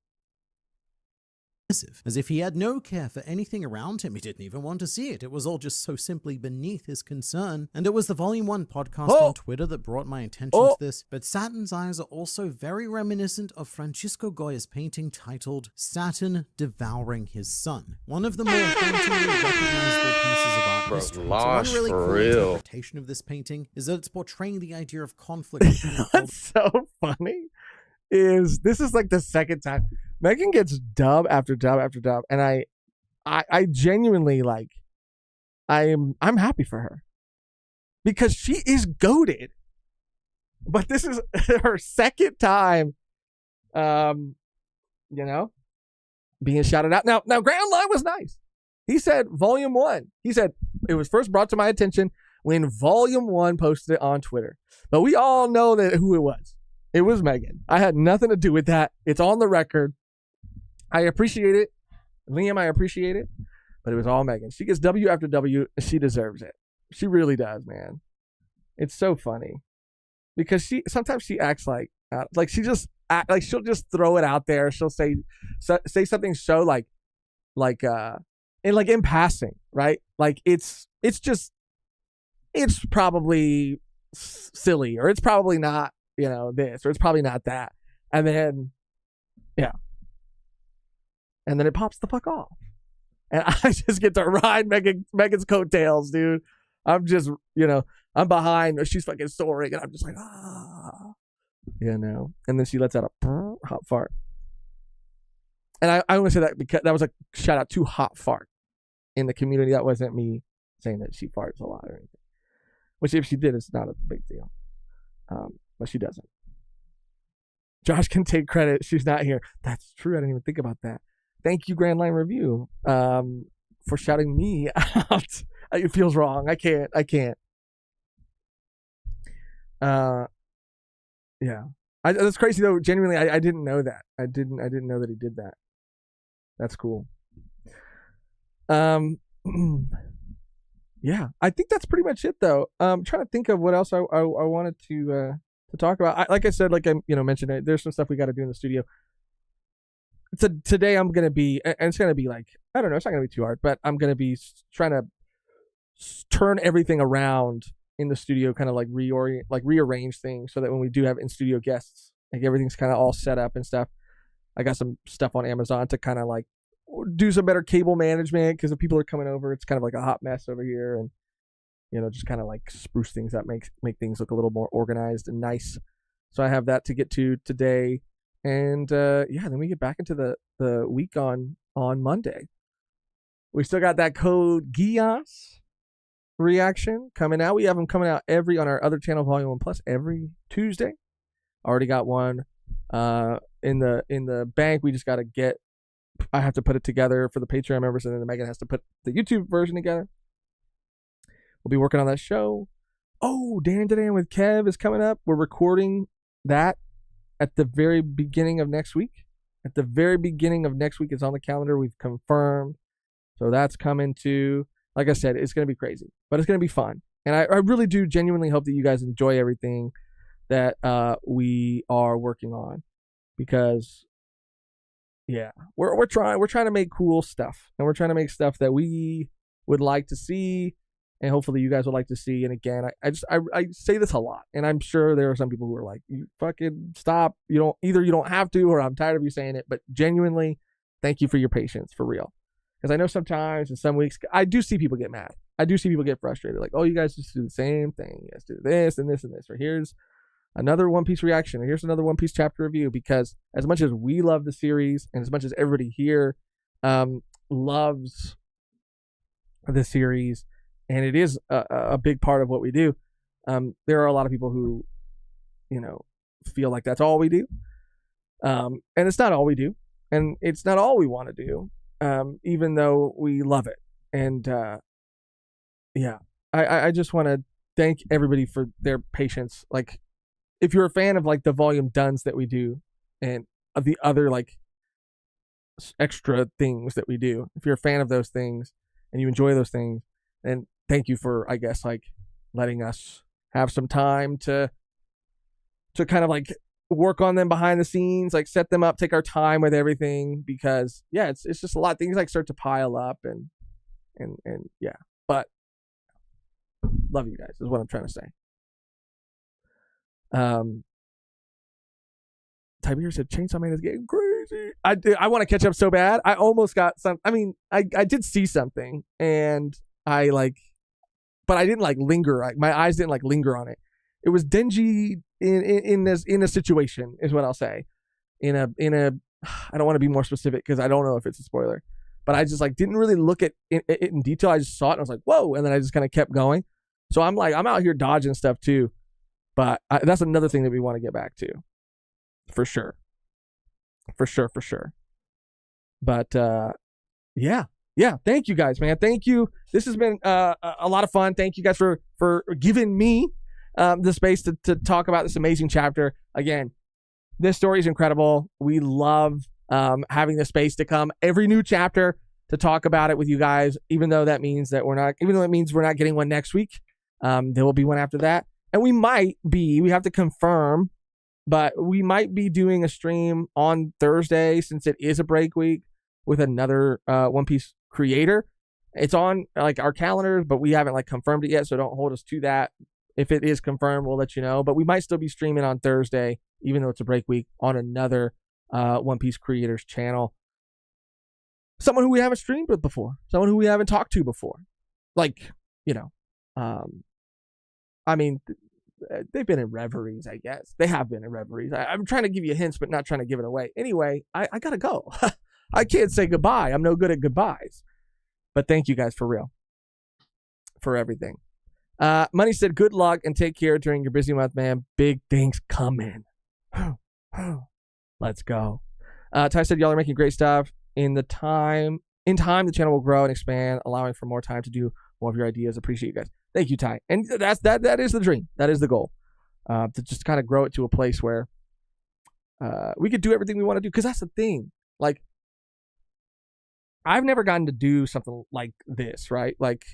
As if he had no care for anything around him. He didn't even want to see it. It was all just so simply beneath his concern. And it was the Volume 1 podcast on Twitter that brought my attention to this. But Saturn's eyes are also very reminiscent of Francisco Goya's painting titled Saturn Devouring His Son. One of the more hauntingly recognizable pieces of art history. So one really cool interpretation of this painting is that it's portraying the idea of conflict. What's so funny is this is like the second time Megan gets dub after dub after dub, and I genuinely, like, I'm happy for her, because she is goated. But this is her second time, being shouted out. Now Grand Line was nice. He said Volume 1. He said it was first brought to my attention when Volume 1 posted it on Twitter. But we all know who it was. It was Megan. I had nothing to do with that. It's on the record. I appreciate it. Liam, I appreciate it. But it was all Megan. She gets W after W. She deserves it. She really does, man. It's so funny. Because sometimes she acts like she just she'll just throw it out there. She'll say something so in passing, right? Like it's probably silly, or it's probably not, this, or it's probably not that. And then it pops the fuck off. And I just get to ride Megan's coattails, dude. I'm just, I'm behind. She's fucking soaring, and I'm just like, And then she lets out a hot fart. And I want to say that because that was a shout out to Hot Fart in the community. That wasn't me saying that she farts a lot or anything. Which, if she did, it's not a big deal. But she doesn't. Josh can take credit. She's not here. That's true. I didn't even think about that. Thank you, Grand Line Review, for shouting me out. It feels wrong. I can't. Yeah. That's crazy though. Genuinely, I didn't know that. I didn't know that he did that. That's cool. Yeah. I think that's pretty much it though. I'm trying to think of what else I wanted to talk about. Like I said, like I mentioned, there's some stuff we got to do in the studio. Today I'm gonna be, and it's gonna be like, I don't know, it's not gonna be too hard, but I'm gonna be trying to turn everything around in the studio, kind of like rearrange things so that when we do have in studio guests, like everything's kind of all set up and stuff. I got some stuff on Amazon to kind of like do some better cable management, because if people are coming over, it's kind of like a hot mess over here, and just kind of like spruce things up, make things look a little more organized and nice. So I have that to get to today. And then we get back into the week on Monday. We still got that Code Geass reaction coming out. We have them coming out on our other channel, Volume 1 Plus, every Tuesday. Already got one in the bank. We just got to I have to put it together for the Patreon members, and then Megan has to put the YouTube version together. We'll be working on that show. Oh, Dan to Dan with Kev is coming up. We're recording that at the very beginning of next week. It's on the calendar. We've confirmed. So that's coming too. Like I said, it's going to be crazy, but it's going to be fun. And I really do genuinely hope that you guys enjoy everything that we are working on, because we're trying to make cool stuff, and we're trying to make stuff that we would like to see, and hopefully you guys would like to see. And again, I say this a lot, and I'm sure there are some people who are like, you fucking stop. You don't have to, or I'm tired of you saying it. But genuinely, thank you for your patience, for real. Because I know sometimes in some weeks, I do see people get mad. I do see people get frustrated. Like, oh, you guys just do the same thing. You guys do this and this and this. Or here's another One Piece reaction. Or here's another One Piece chapter review. Because as much as we love the series, and as much as everybody here loves the series, and it is a big part of what we do, there are a lot of people who, feel like that's all we do. And it's not all we do. And it's not all we want to do, even though we love it. And I just want to thank everybody for their patience. Like, if you're a fan of like the volume duns that we do, and of the other like extra things that we do, if you're a fan of those things and you enjoy those things, then thank you for, I guess, like letting us have some time to kind of like work on them behind the scenes, like set them up, take our time with everything, because it's just a lot of things like start to pile up, and but love you guys is what I'm trying to say. Tiberia said Chainsaw Man is getting crazy. I want to catch up so bad. I almost got some. I mean, I did see something, and but I didn't like linger. My eyes didn't like linger on it. It was Denji in a situation, is what I'll say. In a I don't want to be more specific because I don't know if it's a spoiler, but I just like didn't really look at it in detail. I just saw it and I was like, whoa, and then I just kind of kept going. So I'm out here dodging stuff too. But that's another thing that we want to get back to. For sure. But yeah. Thank you guys, man. Thank you. This has been a lot of fun. Thank you guys for giving me the space to talk about this amazing chapter. Again, this story is incredible. We love having the space to come every new chapter to talk about it with you guys, even though it means we're not getting one next week. There will be one after that. And we have to confirm, but we might be doing a stream on Thursday since it is a break week with another One Piece creator. It's on like our calendars, but we haven't like confirmed it yet, so don't hold us to that. If it is confirmed, we'll let you know. But we might still be streaming on Thursday, even though it's a break week, on another One Piece creators channel. Someone who we haven't streamed with before, someone who we haven't talked to before. Like, I mean, they've been in reveries, I guess. They have been in reveries. I'm trying to give you hints, but not trying to give it away. Anyway, I gotta go. I can't say goodbye. I'm no good at goodbyes. But thank you guys for real. For everything. Money said, good luck and take care during your busy month, man. Big things coming. Let's go. Ty said, y'all are making great stuff. In time, the channel will grow and expand, allowing for more time to do more of your ideas. Appreciate you guys. Thank you, Ty. And that is the dream. That is the goal. To just kind of grow it to a place where we could do everything we want to do. Because that's the thing. Like, I've never gotten to do something like this, right? Like,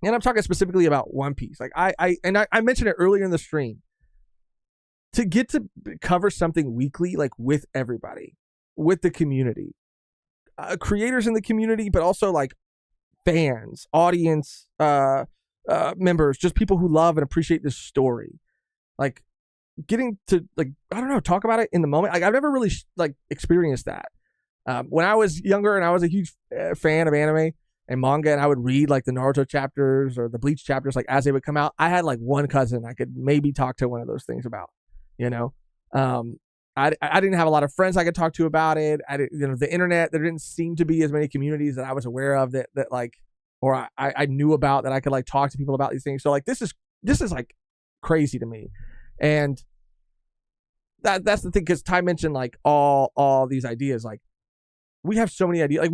and I'm talking specifically about One Piece. Like, I mentioned it earlier in the stream. To get to cover something weekly, like with everybody, with the community, creators in the community, but also like fans, audience, members, just people who love and appreciate this story. Like, getting to, like, I don't know, talk about it in the moment. Like, I've never really experienced that. When I was younger and I was a huge fan of anime and manga, and I would read like the Naruto chapters or the Bleach chapters like as they would come out, I had like one cousin I could maybe talk to one of those things about. I didn't have a lot of friends I could talk to about it. The internet, there didn't seem to be as many communities that I was aware of that like, or I knew about that I could like talk to people about these things. So like this is like crazy to me, and that's the thing, because Ty mentioned like all these ideas. Like, we have so many ideas. Like,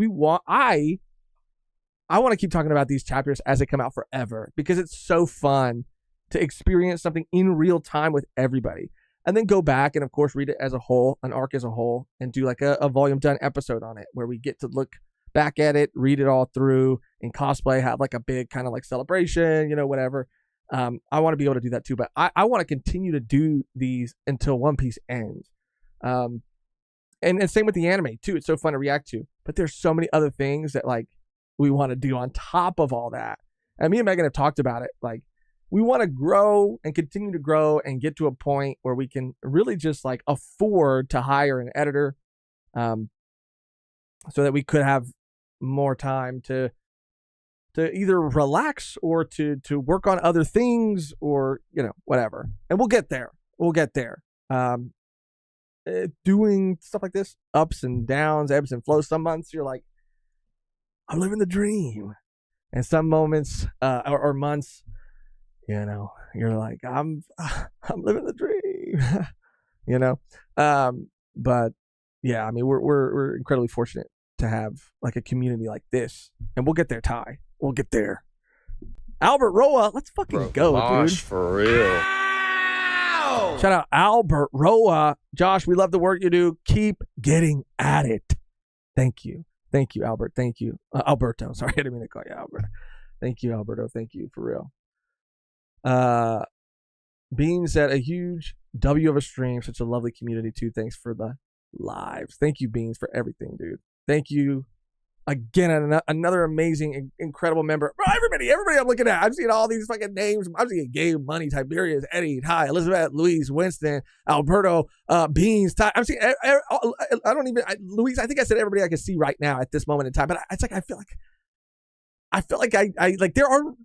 I want to keep talking about these chapters as they come out forever, because it's so fun to experience something in real time with everybody. And then go back and, of course, read it as a whole, an arc as a whole, and do like a volume done episode on it where we get to look back at it, read it all through, and cosplay, have like a big kind of like celebration, whatever. I want to be able to do that too, but I want to continue to do these until One Piece ends. And same with the anime too. It's so fun to react to, but there's so many other things that like we want to do on top of all that. And me and Megan have talked about it. Like, we want to grow and continue to grow and get to a point where we can really just like afford to hire an editor, so that we could have more time to either relax or to work on other things, or, whatever. And we'll get there. Doing stuff like this, ups and downs, ebbs and flows. Some months you're like, I'm living the dream. And some moments, or months, you're like, I'm living the dream, but yeah, I mean, we're incredibly fortunate to have like a community like this, and we'll get there, Ty. We'll get there. Albert Roa, let's fucking go, dude. For real. Ow! Shout out Albert Roa. Josh, we love the work you do. Keep getting at it. Thank you, Albert. Thank you, Alberto. Sorry, I didn't mean to call you Albert. Thank you, Alberto. Thank you for real. Bean said, a huge W of a stream, such a lovely community too. Thanks for the lives. Thank you, Beans, for everything, dude. Thank you again. Another amazing, incredible member. Bro, everybody I'm looking at, I'm seeing all these fucking names. I'm seeing Gabe, Money, Tiberius, Eddie, Ty, Elizabeth, Luis, Winston, Alberto, Beans, Ty. I'm seeing, Luis, I think I said everybody I can see right now at this moment in time, but it's like, I feel like I like there aren't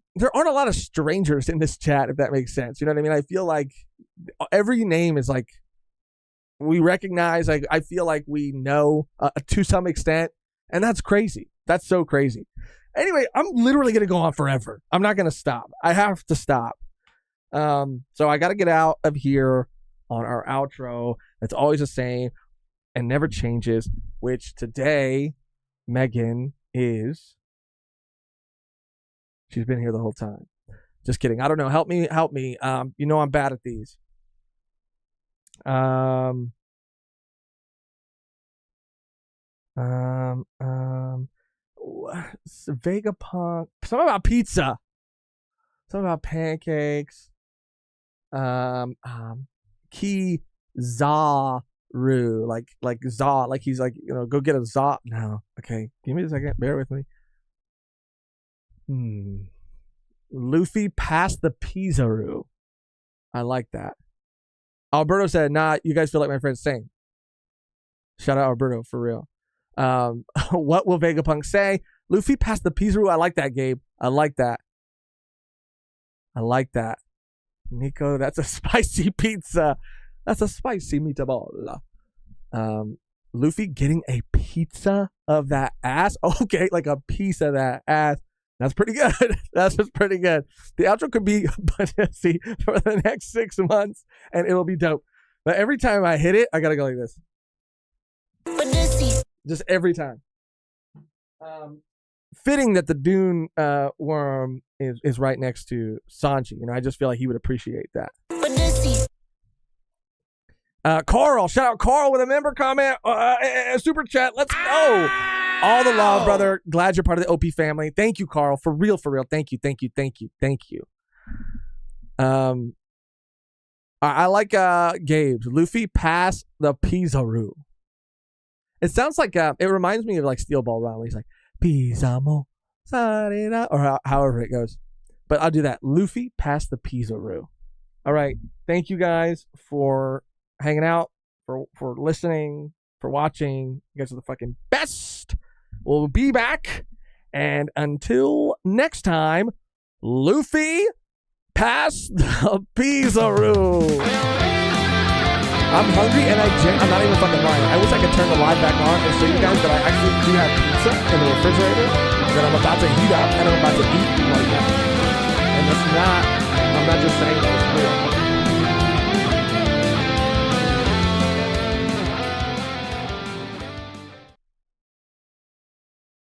a lot of strangers in this chat, if that makes sense. You know what I mean? I feel like every name is like we recognize. Like, I feel like we know to some extent, and that's crazy. That's so crazy. Anyway, I'm literally going to go on forever. I'm not going to stop. I have to stop. So I got to get out of here on our outro. It's always the same and never changes, which today Megan is. She's been here the whole time. Just kidding. I don't know. Help me. You know I'm bad at these. Vegapunk. Something about pizza. Something about pancakes. Kizaru. Like za. Like he's like, go get a za. No. Okay. Give me a second. Bear with me. Luffy passed the Kizaru. I like that. Alberto said, nah, you guys feel like my friend's saying. Shout out Alberto, for real. What will Vegapunk say? Luffy passed the Kizaru. I like that, Gabe. I like that. Nico, that's a spicy pizza. That's a spicy meatball. Luffy getting a pizza of that ass. Okay, like a piece of that ass. That's pretty good. That's just pretty good. The outro could be see for the next 6 months, and it'll be dope. But every time I hit it, I gotta go like this. Just every time. Fitting that the Dune worm is right next to Sanji. I just feel like he would appreciate that. Carl, shout out Carl with a member comment, super chat. Let's go. All the love, brother. Glad you're part of the OP family. Thank you, Carl. For real. Thank you. I like Gabe's. Luffy pass the Kizaru. It sounds like it reminds me of like Steel Ball Run, where he's like Pisamo, Sarina, or however it goes. But I'll do that. Luffy pass the Kizaru. All right. Thank you guys for hanging out, for listening, for watching. You guys are the fucking best. We'll be back. And until next time, Luffy, pass the Kizaru. I'm hungry and I'm not even fucking lying. I wish I could turn the live back on and show you guys that I actually do have pizza in the refrigerator that I'm about to heat up and I'm about to eat right now.